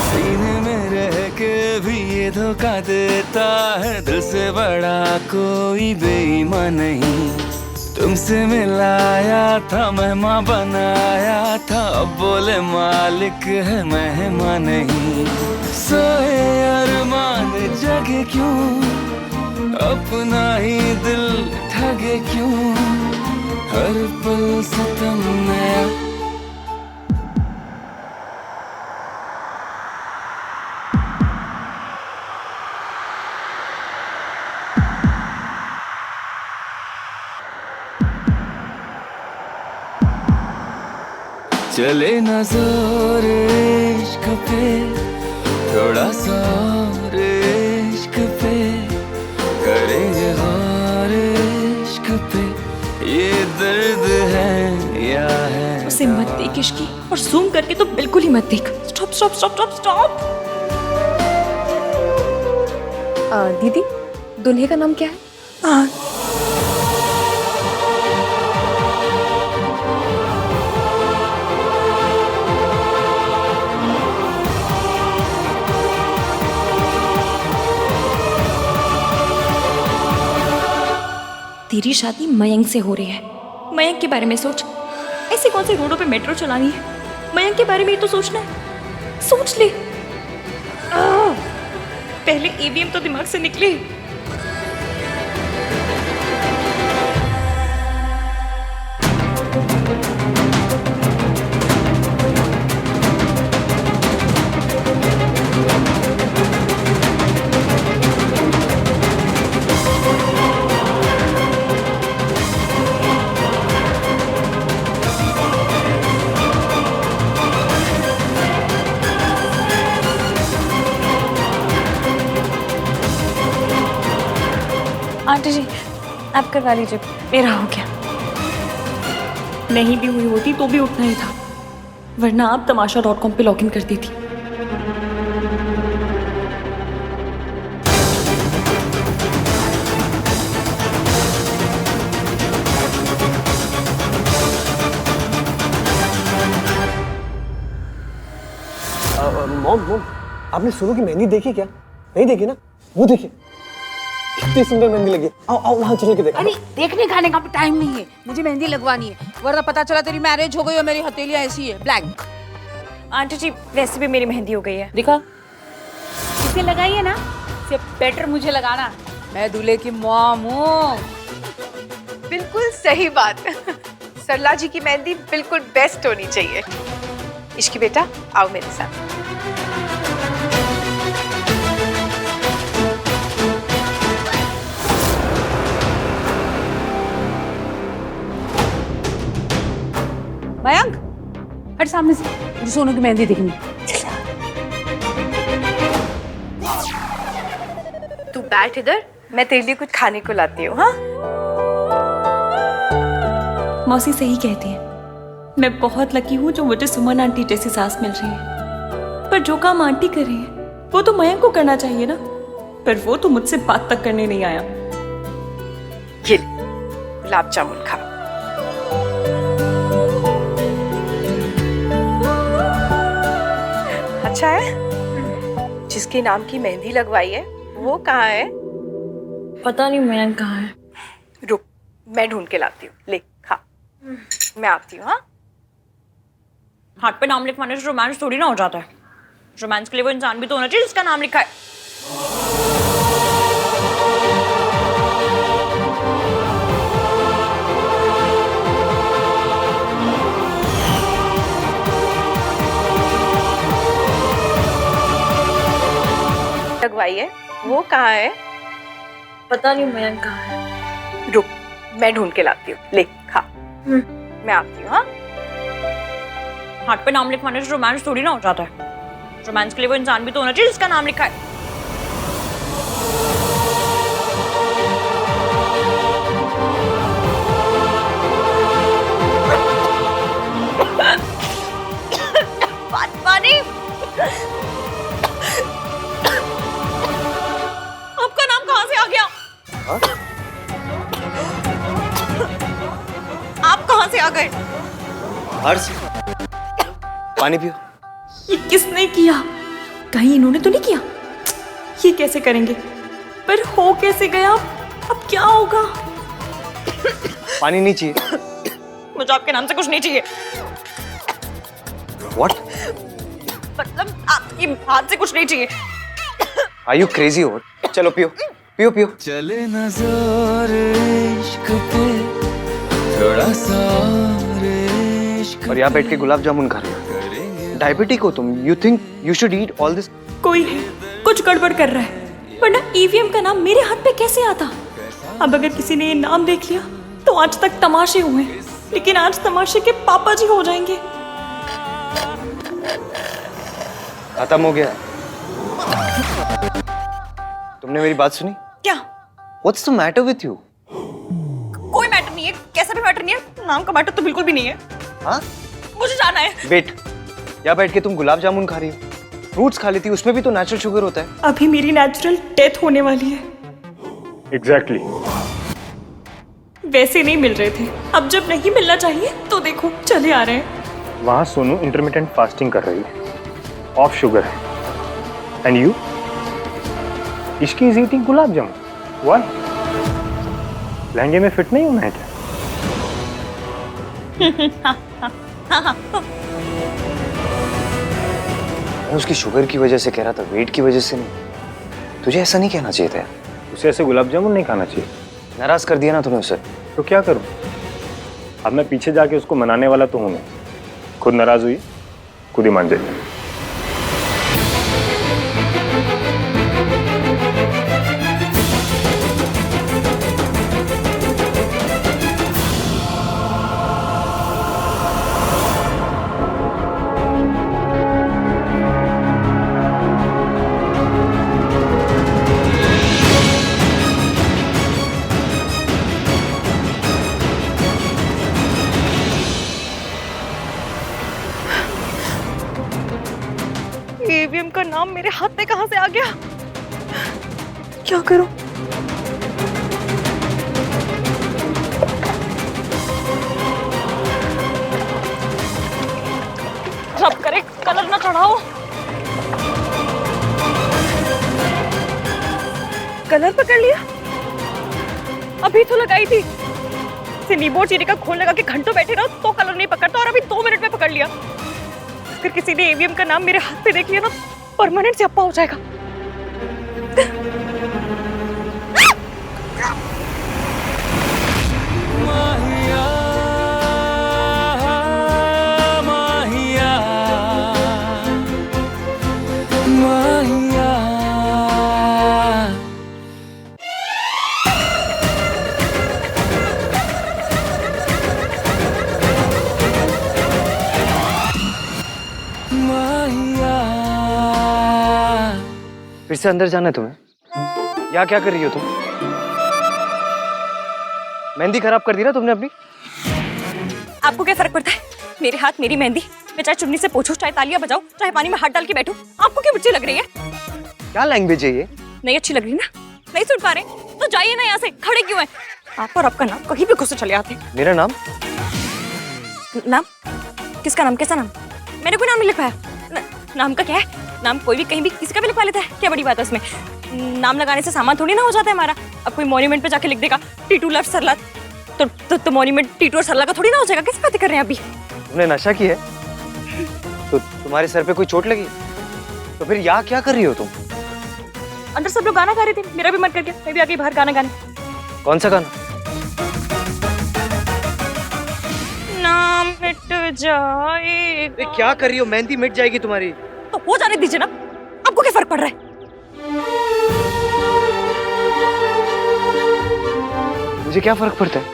सीने में रह के भी ये धोखा देता है, दिल से बड़ा कोई बेईमान नहीं। तुमसे मिलाया था, मेहमान बनाया था, अब बोले मालिक है मेहमान नहीं। सोए अरमान जगे क्यों, अपना ही दिल ठगे क्यों, हर पल सितम नया। चले ना जोर इश्क पे, थोड़ा सा और इश्क पे, करेंगे और इश्क पे, ये दर्द है या है। उसे मत देख इश्की, और जूम करके तो बिल्कुल ही मत देख। Stop stop stop stop stop. दीदी, दूल्हे का नाम क्या है? तेरी शादी मयंक से हो रही है। मयंक के बारे में सोच। ऐसे कौन से रोडों पे मेट्रो चलानी है? मयंक के बारे में ही तो सोचना है। सोच ले। पहले ईवीएम तो दिमाग से निकले। आंटी जी, आप करवा लीजिए, मेरा हो गया। नहीं भी हुई होती तो भी उठना ही था, वरना आप tamasha.com पे लॉगिन कर देती। मॉम आपने सोनू की मेहंदी देखी क्या? नहीं देखी ना? वो देखिए कितनी सुंदर मेहंदी लगी। आओ आओ वहाँ चल के देखो। अरे देखने खाने का टाइम नहीं है, मुझे मेहंदी लगवानी है, वरना पता चला तेरी मैरिज हो गई और मेरी हथेलियां ऐसी है ब्लैंक। आंटी जी, वैसे भी मेरी मेहंदी हो गई है। दिखा, इसे लगाइए ना, इससे बेटर मुझे लगाना। मैं दूल्हे की मॉम हूँ। बिल्कुल सही बात। सरला जी की मेहंदी बिल्कुल बेस्ट होनी चाहिए। इश्की बेटा, आओ मेरे साथ। मयंक, हट सामने से, मुझे सोनू की मेहंदी देखनी। तू बैठ इधर, मैं तेरे लिए कुछ खाने को लाती हूँ। हाँ, मौसी सही कहती है, मैं बहुत लकी हूँ जो मुझे सुमन आंटी जैसी सास मिल रही है। पर जो काम आंटी कर रही है वो तो मयंक को करना चाहिए ना, पर वो तो मुझसे बात तक करने नहीं आया। ये गुलाब जामुन खा। अच्छा है। जिसके नाम की मेहंदी लगवाई है वो कहाँ है? पता नहीं मयंक कहाँ है। रुक, मैं ढूंढ के लाती हूँ। ले खा, मैं आती हूँ। हाँ, हाथ पे नाम लिखवाने से रोमांस थोड़ी ना हो जाता है। रोमांस के लिए वो इंसान भी तो होना चाहिए जिसका नाम लिखा है। लगवाई है वो कहाँ है? पता नहीं मयंक कहाँ है। रुक, मैं ढूंढ के लाती हूँ। ले खा, मैं आती हूँ। हाँ, हाथ पे नाम लिखवाने से रोमांस थोड़ी ना हो जाता है। रोमांस के लिए वो इंसान भी तो होना चाहिए जिसका नाम लिखा है। पानी। आपका नाम कहाँ से आ गया? हाँ? आप कहाँ से आ गए? बाहर से। पानी पियो। ये किसने किया? कहीं इन्होंने तो नहीं किया? ये कैसे करेंगे? पर हो कैसे गया? अब क्या होगा? पानी नहीं चाहिए। मुझे आपके नाम से कुछ नहीं चाहिए। What? मतलब आपकी हाथ से कुछ नहीं चाहिए। Are you crazy हो? चलो पियो, पियो पियो। चले ना जोर इश्क पे थोड़ा सा और इश्क और यहाँ बैठ के गुलाब जामुन खा रहे हो। डायबिटिक हो तुम। You think you should eat all this? कोई कुछ गड़बड़ कर रहा है, वरना ईवीएम का नाम मेरे हाथ पे कैसे आता? अब अगर किसी ने ये नाम देख लिया तो आज तक तमाशे हुए, लेकिन आज तमाशे के पापा जी हो जाएंगे। खत्म हो गया। तुमने मेरी बात सुनी? क्या? What's the matter with you? कोई मैटर नहीं है, कैसा भी मैटर नहीं है। नाम का मैटर तो बिल्कुल भी नहीं है। हाँ? मुझे जाना है। वेट, यहाँ बैठ के तुम गुलाब जामुन खा रही हो। फ्रूट्स खा लेती, उसमें भी तो नेचुरल शुगर होता है। अभी मेरी नेचुरल डेथ होने वाली है। एग्जैक्टली। वैसे नहीं मिल रहे थे, अब जब नहीं मिलना चाहिए तो देखो चले आ रहे हैं। वहाँ सोनू इंटरमिटेंट फास्टिंग कर रही है, ऑफ शुगर है। And you? Ishki is eating gulab jamun. Why? लहंगे में फिट नहीं होना है क्या? मैं उसकी शुगर की वजह से कह रहा था, वेट की वजह से नहीं। तुझे ऐसा नहीं कहना चाहिए था। उसे ऐसे गुलाब जामुन नहीं खाना चाहिए। नाराज कर दिया ना तूने उसे। तो क्या करूं? अब मैं पीछे जाके उसको मनाने वाला तो हूं मैं। खुद नाराज हुई, खुद ही मान जाइए। ईवीएम का नाम मेरे हाथ में कहां से आ गया? क्या करूं? रब करे कलर ना चढ़ाओ। कलर पकड़ लिया? अभी तो लगाई थी। नींबू चीनी का खोल लगा के घंटों बैठे रहो तो कलर नहीं पकड़ता, और अभी 2 मिनट में पकड़ लिया। अगर किसी ने ईवीएम का नाम मेरे हाथ पे देख लिया ना, परमानेंट से अप्पा हो जाएगा। माहिया माहिया माहिया। फिर से अंदर जाना है तुम्हें? यहाँ क्या कर रही हो तुम? मेहंदी खराब कर दी ना तुमने अपनी। आपको क्या फर्क पड़ता है? मेरे हाथ मेरी मेहंदी, मैं चाहे चुन्नी से पोंछूं, चाहे तालियां बजाऊं, चाहे पानी में हाथ डाल के बैठूं, आपको क्यों मिर्ची लग रही है? क्या लैंग्वेज है ये? नहीं अच्छी लग रही ना, नहीं सुन पा रहे तो जाइए ना यहाँ से, खड़े क्यों हैं? आप और आपका नाम कहीं भी घुस चले आते हैं। मेरा नाम? नाम? किसका नाम? कैसा नाम? मैंने कोई नाम नहीं लिखवाया। नाम का क्या है? नाम कोई भी कहीं भी किसी का भी लिखवा लेता है, क्या बड़ी बात है उसमें? नाम लगाने से सामान थोड़ी ना हो जाता है हमारा। अब कोई मॉन्यूमेंट पे जाके लिख देगा टीटू लव सरला, तो मॉन्यूमेंट टीटू और सरला का थोड़ी ना हो जाएगा। किस बातें कर रहे हैं अभी? तुमने नशा किया है? तो तुम्हारे सर पे कोई चोट लगी? तो फिर यहाँ क्या कर रही हो तुम? अंदर सब लोग गाना गा रहे थे, मेरा भी मन कर गया, मैं भी आ गई बाहर गाना गाने। कौन सा गाना? नाम मिट जाएगा। क्या कर रही हो? मेहंदी मिट जाएगी तुम्हारी। तो हो जाने दीजिए ना, आपको क्या फर्क पड़ रहा है? मुझे क्या फर्क पड़ता है?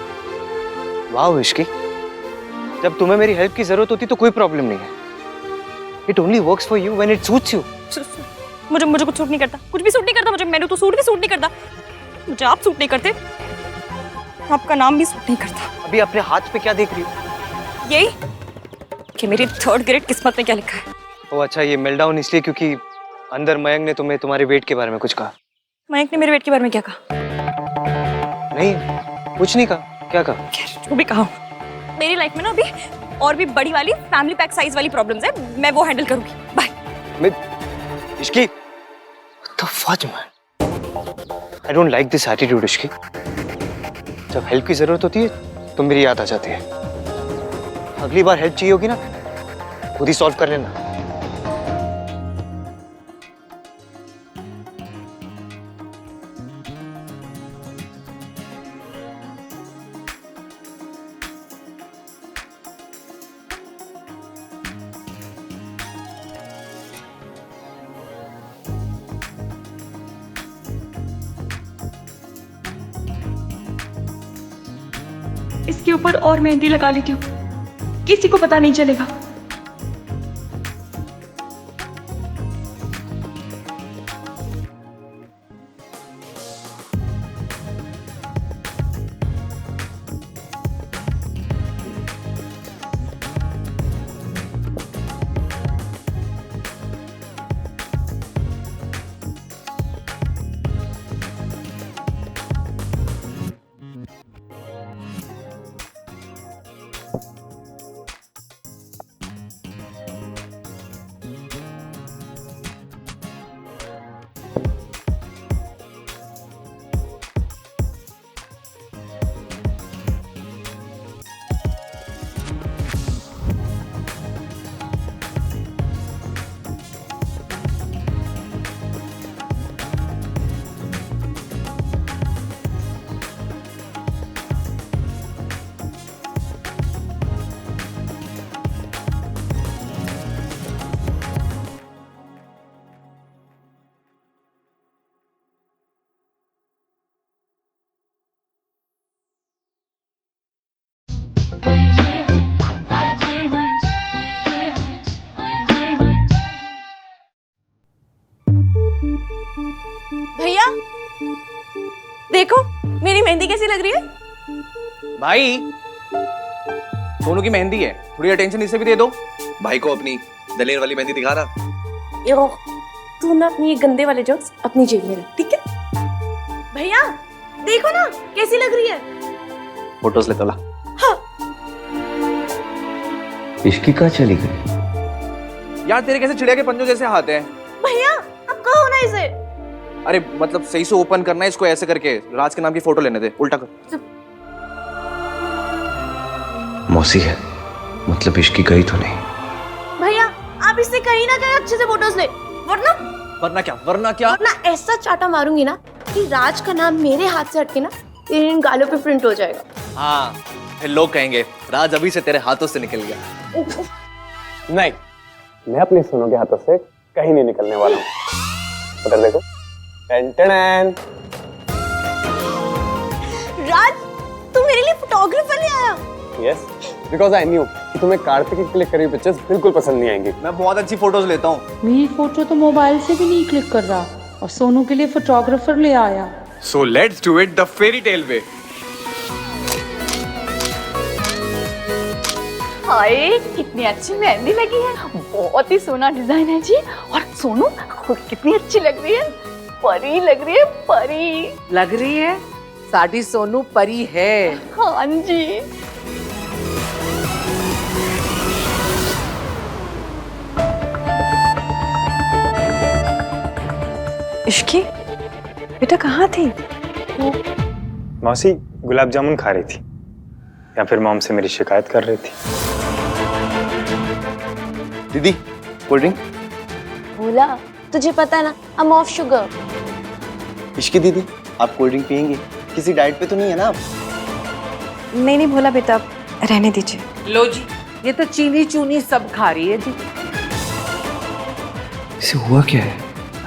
वाह इश्की, जब तुम्हें मेरी हेल्प की जरूरत होती तो कोई प्रॉब्लम नहीं है। It only works for you when it suits you. मुझे कुछ सूट नहीं करता, कुछ भी सूट नहीं करता मुझे। मैंने तो सूट भी सूट नहीं करता मुझे। आप सूट नहीं करते, आपका नाम भी सूट नहीं करता। अभी अपने हाथ पे क्या देख रही हो? यही कि मेरी 3rd ग्रेड किस्मत में क्या लिखा है। ओ अच्छा, ये मेल्टडाउन इसलिए क्योंकि अंदर मयंक ने तुम्हें तुम्हारे वेट के बारे में कुछ कहा। मयंक ने मेरे वेट के बारे में क्या कहा? नहीं, कुछ नहीं कहा। क्या कहा? जो भी कहा, मेरी लाइफ में ना अभी और भी बड़ी वाली फैमिली पैक साइज वाली प्रॉब्लम्स है, मैं वो हैंडल करूंगी। Bye. Ishki, what the fudge man? I don't like this attitude, Ishki. जब हेल्प की जरूरत होती है तो मेरी याद आ जाती है। अगली बार हेल्प चाहिए होगी ना, खुद ही सॉल्व कर लेना। इसके ऊपर और मेहंदी लगा लेती हूँ, किसी को पता नहीं चलेगा। भैया देखो मेरी मेहंदी कैसी लग रही है? भाई, सोनू की मेहंदी है, थोड़ी अटेंशन इसे भी दे दो। भाई को अपनी दलेर वाली मेहंदी दिखा रहा। यो, तू ना अपनी ये गंदे वाले जोक्स अपनी जेब में रख, ठीक है? भैया देखो ना कैसी लग रही है। फोटोज ले तला। हाँ। इश्की कहाँ चली गई? यार तेरे कैसे चिड़िया के पंजों जैसे हाथ हैं। भैया अब कहो ना इसे। अरे मतलब सही से ओपन करना है इसको, ऐसे करके राज के नाम की फोटो लेने दे, उल्टा कर। मौसी है, मतलब इश्की गई तो नहीं। भैया आप इससे कहीं ना कहीं अच्छे से फोटोज ले, वरना क्या? वरना ऐसा चाटा मारूंगी ना कि राज का नाम मेरे हाथ से हटके ना तेरे इन गालों पे प्रिंट हो जाएगा। हाँ, फिर लोग कहेंगे राज अभी से तेरे हाथों से निकल गया। नहीं, मैं अपने सोनू के हाथों से कहीं नहीं निकलने वाला हूँ। उधर देखो। टेन। राज तू मेरे लिए फोटोग्राफर ले आया? यस, बिकॉज आई न्यू कि तुम्हें कार्तिक की क्लिक करी पिक्चर्स बिल्कुल पसंद नहीं आएंगी। मैं बहुत अच्छी फोटोज लेता हूँ। मेरी फोटो तो मोबाइल से भी नहीं क्लिक कर रहा और सोनू के लिए फोटोग्राफर ले आया। So let's do it the fairy tale way. हाय कितनी अच्छी मेहंदी लगी है, बहुत ही सोना डिजाइन है जी। और सोनू खुद कितनी अच्छी लग रही है, परी लग रही है, परी लग रही है साड़ी सोनू परी है। हाँ जी। इश्की बेटा कहाँ थी? मौसी गुलाब जामुन खा रही थी या फिर मॉम से मेरी शिकायत कर रही थी। दीदी कोल्ड ड्रिंक। भोला तुझे पता ना, I'm off sugar। इश्की दीदी आप कोल्ड ड्रिंक पियेंगे? किसी डाइट पे तो नहीं है ना आप? नहीं नहीं भोला बेटा, रहने दीजिए। लो जी, ये तो चीनी चूनी सब खा रही है जी। इसे हुआ क्या है?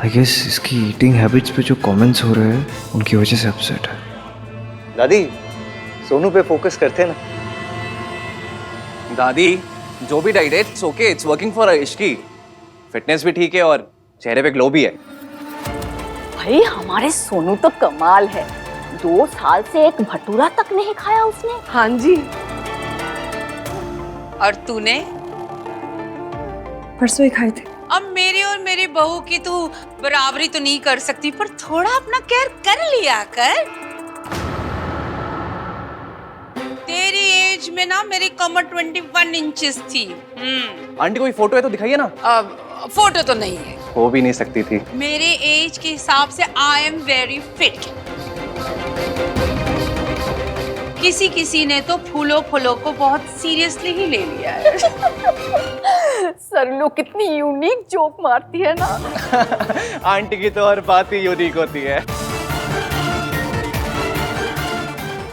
आई गेस इसकी ईटिंग हैबिट्स पे जो कमेंट्स हो रहे हैं उनकी वजह से अपसेट है। दादी सोनू पे फोकस करते ना। दादी जो भी डाइट है it's okay, it's working for Ishki. Fitness भी ठीक है और चेहरे पे ग्लो भी है। भाई हमारे सोनू तो कमाल है, 2 साल से एक भटूरा तक नहीं खाया उसने। हाँ जी। और तूने? परसों ही खाए थे। अब मेरी और मेरी बहू की तू बराबरी तो नहीं कर सकती, पर थोड़ा अपना केयर कर लिया कर। तेरी एज में ना मेरी कमर 21 इंचेस थी। आंटी कोई फोटो है तो दिखाइए ना। फोटो तो नहीं है। हो भी नहीं सकती थी। मेरे एज के हिसाब से आई एम वेरी फिट। किसी किसी ने तो फूलों फूलों को बहुत सीरियसली ही ले लिया है। सरलू कितनी यूनिक जोक मारती है ना। आंटी की तो हर बात ही यूनिक होती है।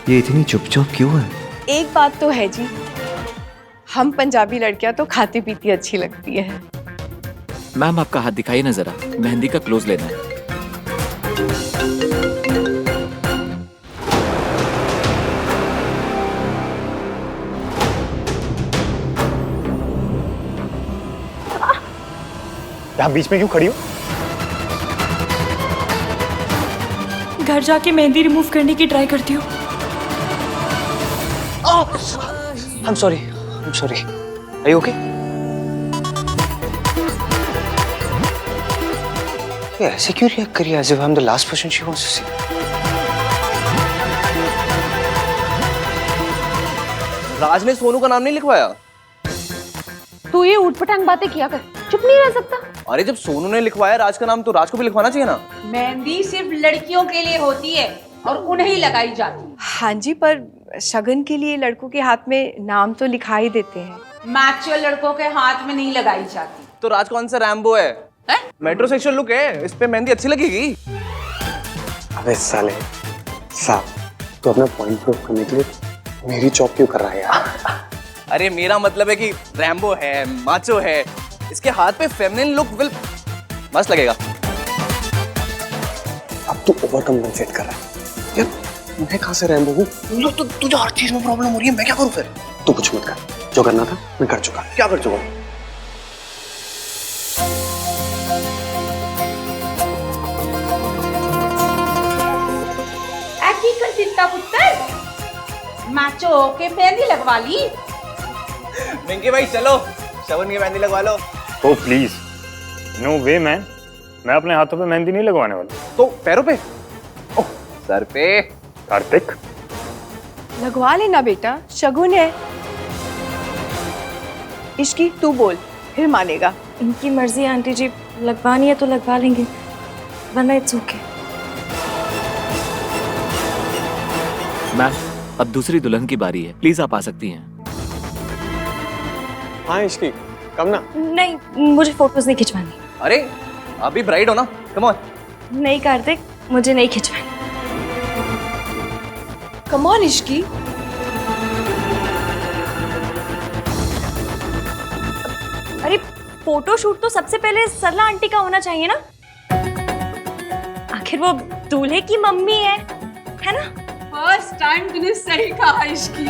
ये इतनी चुपचाप क्यों है? एक बात तो है जी, हम पंजाबी लड़कियां तो खाती पीती अच्छी लगती है। मैम आपका हाथ दिखाइए ना जरा, मेहंदी का क्लोज लेना है। आप बीच में क्यों खड़ी हो? घर जाके मेहंदी रिमूव करने की ट्राई करती हूँ। I'm sorry. Are you okay? ये ऐसे क्यों रिएक्ट करी as if I'm the last person she wants to see? राज ने सोनू का नाम नहीं लिखवाया। तू ये ऊटपटांग बातें किया कर, चुप नहीं रह सकता। अरे जब सोनू ने लिखवाया राज का नाम तो राज को भी लिखवाना चाहिए ना। मेहंदी सिर्फ लड़कियों के लिए होती है और उन्हें लगाई जाती है। हाँ जी, पर शगन के लिए लड़कों के हाथ में नाम तो लिखा ही देते हैं। मैच्योर लड़कों के हाथ में नहीं लगाई जाती। तो राज कौन सा रैम्बो है? मेट्रोसेक्सुअल लुक है, इस पे मेहंदी अच्छी लगेगी। अबे साले साहब, तो अपना पॉइंट प्रूव करने के लिए मेरी चॉप क्यों कर रहा है यार? अरे मेरा मतलब है कि रैम्बो है, माचो है, इसके हाथ पे फेमिनिन लुक विल मस्त लगेगा। अब तू ओवर कम्पेंसेट कर रहा है यार। मैं कहाँ से रैम्बो हूँ? तो तुझे हर चीज में प्रॉब्लम हो रही है, मैं क्या करूँ फिर? तू कुछ मत कर, जो करना था मैं कर चुका। क्या कर चुका? मैचो के मेहंदी लगवा ली। मिंकी भाई चलो शगुन की मेहंदी लगवा लो। ओ प्लीज, नो वे मैन, मैं अपने हाथों पे मेहंदी नहीं लगवाने वाला। तो पैरों पे? ओह सर पे। कार्तिक लगवा लेना बेटा, शगुन है। इश्की तू बोल, फिर मानेगा। इनकी मर्जी आंटी जी, लगवानी है तो लगवा लेंगे, वरना इट्स ओके। मैम अब दूसरी दुल्हन की बारी है, प्लीज आप आ सकती हैं। हाँ इश्की, कम ना। नहीं, मुझे फोटोज नहीं खिंचवानी। अरे आप भी ब्राइड हो ना, कम ऑन। नहीं कार्तिक, मुझे नहीं खिंचवानी। Come on Ishki. अरे फोटो शूट तो सबसे पहले सरला आंटी का होना चाहिए ना, आखिर वो दूल्हे की मम्मी है ना? फर्स्ट टाइम तूने सही कहा इश्की।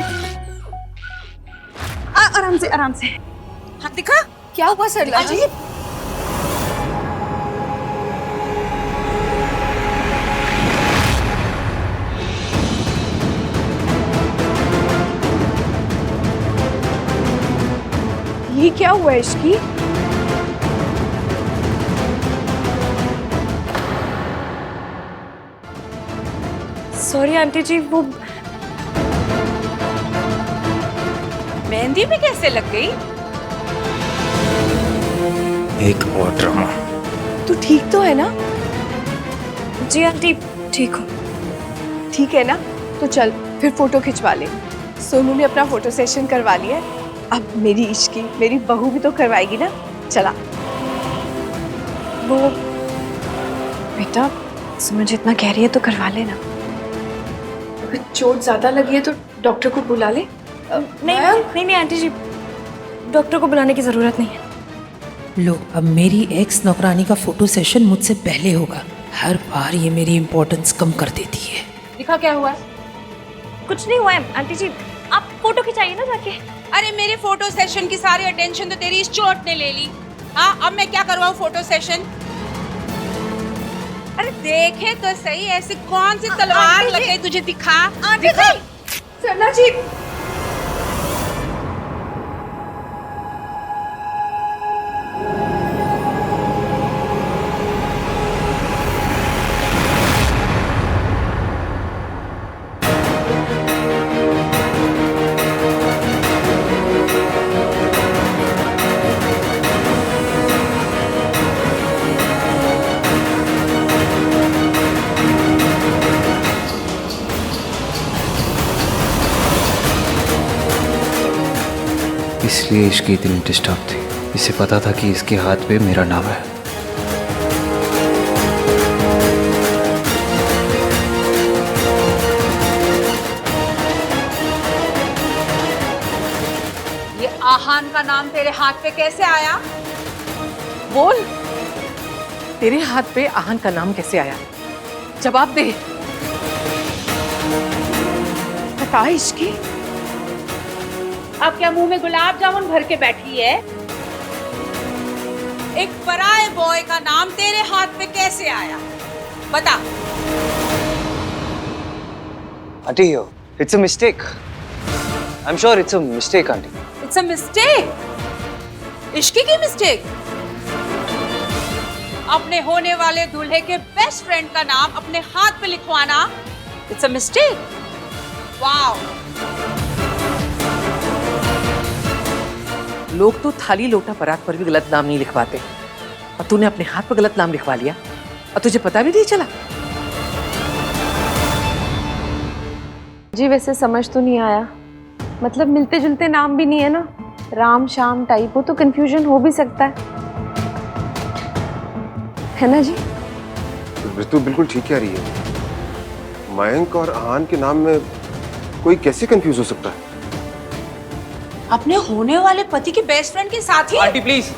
आराम से आराम से। हाँ दिखा क्या हुआ सरला जी? क्या हुआ इश्की? सॉरी आंटी जी, वो मेहंदी भी कैसे लग गई? एक और ड्रामा। तू ठीक तो है ना? जी आंटी ठीक हूँ। ठीक है ना? तो चल फिर फोटो खिंचवा ले। सोनू ने अपना फोटो सेशन करवा लिया है, अब मेरी इश्की, मेरी बहू भी तो करवाएगी ना। चला। वो बेटा समझ इतना कह रही है तो करवा लेना। अगर चोट ज्यादा लगी है तो डॉक्टर को बुला ले। नहीं आंटी जी, डॉक्टर को बुलाने की जरूरत नहीं है। लो, अब मेरी एक्स नौकरानी का फोटो सेशन मुझसे पहले होगा। हर बार ये मेरी इम्पोर्टेंस कम कर देती है। दिखा क्या हुआ है? कुछ नहीं हुआ है आंटी जी, आप फोटो खिंचाइए ना जाके। अरे मेरे फोटो सेशन की सारी अटेंशन तो तेरी इस चोट ने ले ली। हाँ, अब मैं क्या करवाऊँ फोटो सेशन? अरे देखे तो सही, ऐसी कौन सी तलवार लग गई तुझे? दिखा दिखा। सरला जी, इसलिए इसकी इतनी डिस्टर्ब थी। इसे पता था कि इसके हाथ पे मेरा नाम है। ये आहान का नाम तेरे हाथ पे कैसे आया? बोल, तेरे हाथ पे आहान का नाम कैसे आया? जवाब दे। बता इश्की। अब क्या मुंह में गुलाब जामुन भर के बैठी है? एक पराये बॉय का नाम तेरे हाथ पे कैसे आया? बता। Aunty, it's a mistake. I'm sure it's a mistake, aunty. It's a mistake. Ishki की मिस्टेक? अपने होने वाले दूल्हे के बेस्ट फ्रेंड का नाम अपने हाथ पे लिखवाना It's a mistake. Wow. लोग तो थाली लोटा परात पर भी गलत नाम नहीं लिखवाते, और तूने अपने हाथ पर गलत नाम लिखवा लिया और तुझे पता भी नहीं चला। जी वैसे समझ तो नहीं आया, मतलब मिलते जुलते नाम भी नहीं है ना, राम शाम टाइप हो तो कंफ्यूजन हो भी सकता है ना जी? ऋतु बिल्कुल ठीक कह रही है। मयंक और आहान के नाम में कोई कैसे कंफ्यूज हो सकता है? अपने होने वाले पति के बेस्ट फ्रेंड के साथ ही? Aunty please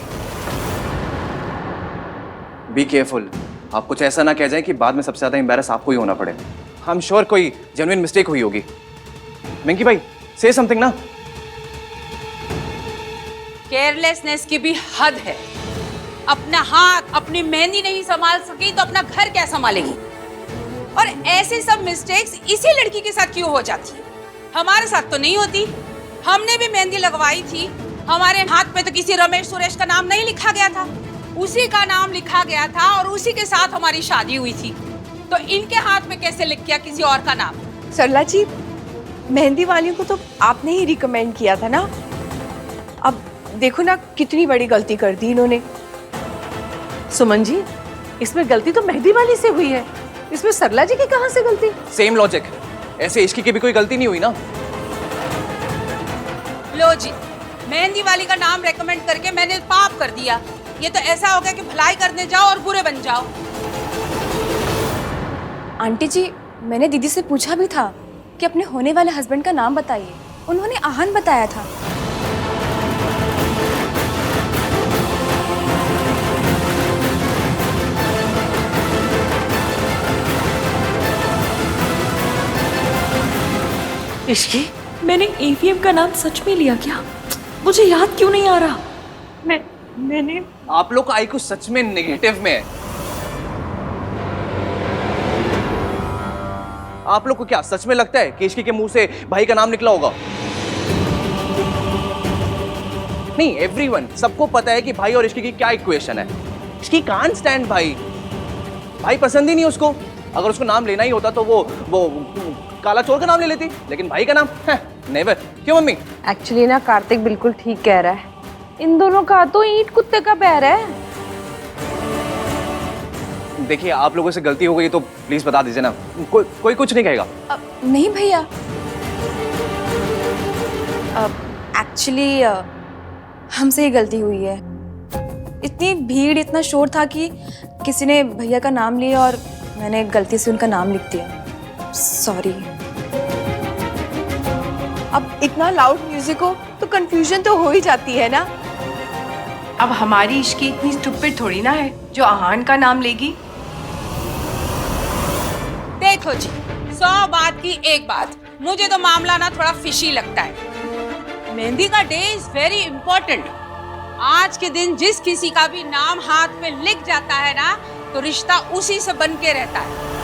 be careful. आप कुछ ऐसा ना कह जाए कि बाद में सबसे ज्यादा एम्बैरस आपको ही होना पड़े। आई एम श्योर कोई जेन्युइन मिस्टेक हुई होगी। मिंकी भाई से समथिंग ना। केयरलेसनेस की भी हद है। अपना हाथ, अपनी मेहंदी नहीं संभाल सकी तो अपना घर क्या संभालेगी? और ऐसे सब मिस्टेक्स इसी लड़की के साथ क्यों हो जाती है? हमारे साथ तो नहीं होती। हमने भी मेहंदी लगवाई थी, हमारे हाथ पे तो किसी रमेश सुरेश का नाम नहीं लिखा गया था, उसी का नाम लिखा गया था और उसी के साथ हमारी शादी हुई थी। तो इनके हाथ में कैसे लिख गया किसी और का नाम? सरला जी, मेहंदी वालियों को तो आपने ही रिकमेंड किया था ना। अब देखो ना कितनी बड़ी गलती कर दी इन्होंने। सुमन जी, इसमें गलती तो मेहंदी वाली से हुई है, इसमें सरला जी की कहां से गलती? Same logic. ऐसे इश्की की भी कोई गलती नहीं हुई ना। लो जी, मेहंदी वाली का नाम रेकमेंड करके मैंने पाप कर दिया। ये तो ऐसा हो गया कि भलाई करने जाओ और बुरे बन जाओ। आंटी जी, मैंने दीदी से पूछा भी था कि अपने होने वाले हस्बैंड का नाम बताइए, उन्होंने आहान बताया था। इश्की, मैंने एवीएम का नाम सच में लिया क्या? मुझे याद क्यों नहीं आ रहा? मैंने आप लोग का आईक्यू सच में नेगेटिव में है। आप लोग को क्या सच में लगता है कि इश्की के मुंह से भाई का नाम निकला होगा? नहीं, एवरीवन, सबको पता है कि भाई और इश्की की क्या इक्वेशन है। इश्की कांट स्टैंड भाई, भाई पसंद ही नहीं उसको। अगर उसको नाम लेना ही होता तो वो काला चोर का नाम ले लेती, लेकिन भाई का नाम नेवर। क्यों मम्मी? एक्चुअली ना कार्तिक बिल्कुल ठीक कह रहा है, इन दोनों का तो ईंट कुत्ते का पैर है। देखिए, आप लोगों से गलती हो गई तो प्लीज बता दीजिए ना, कोई कुछ नहीं कहेगा। नहीं भैया, एक्चुअली हमसे ही गलती हुई है। इतनी भीड़, इतना शोर था कि किसी ने भैया का नाम लिया और मैंने गलती से उनका नाम लिख दिया। सॉरी। अब इतना लाउड म्यूजिक हो तो कंफ्यूजन तो हो ही जाती है ना। अब हमारी इश्की इतनी स्टूपिड थोड़ी ना है जो आहान का नाम लेगी। देखो जी, 100 बात की एक बात, मुझे तो मामला ना थोड़ा फिशी लगता है। मेहंदी का डे इज वेरी इंपॉर्टेंट। आज के दिन जिस किसी का भी नाम हाथ में लिख जाता है ना, तो रिश्ता उसी से बन के रहता है।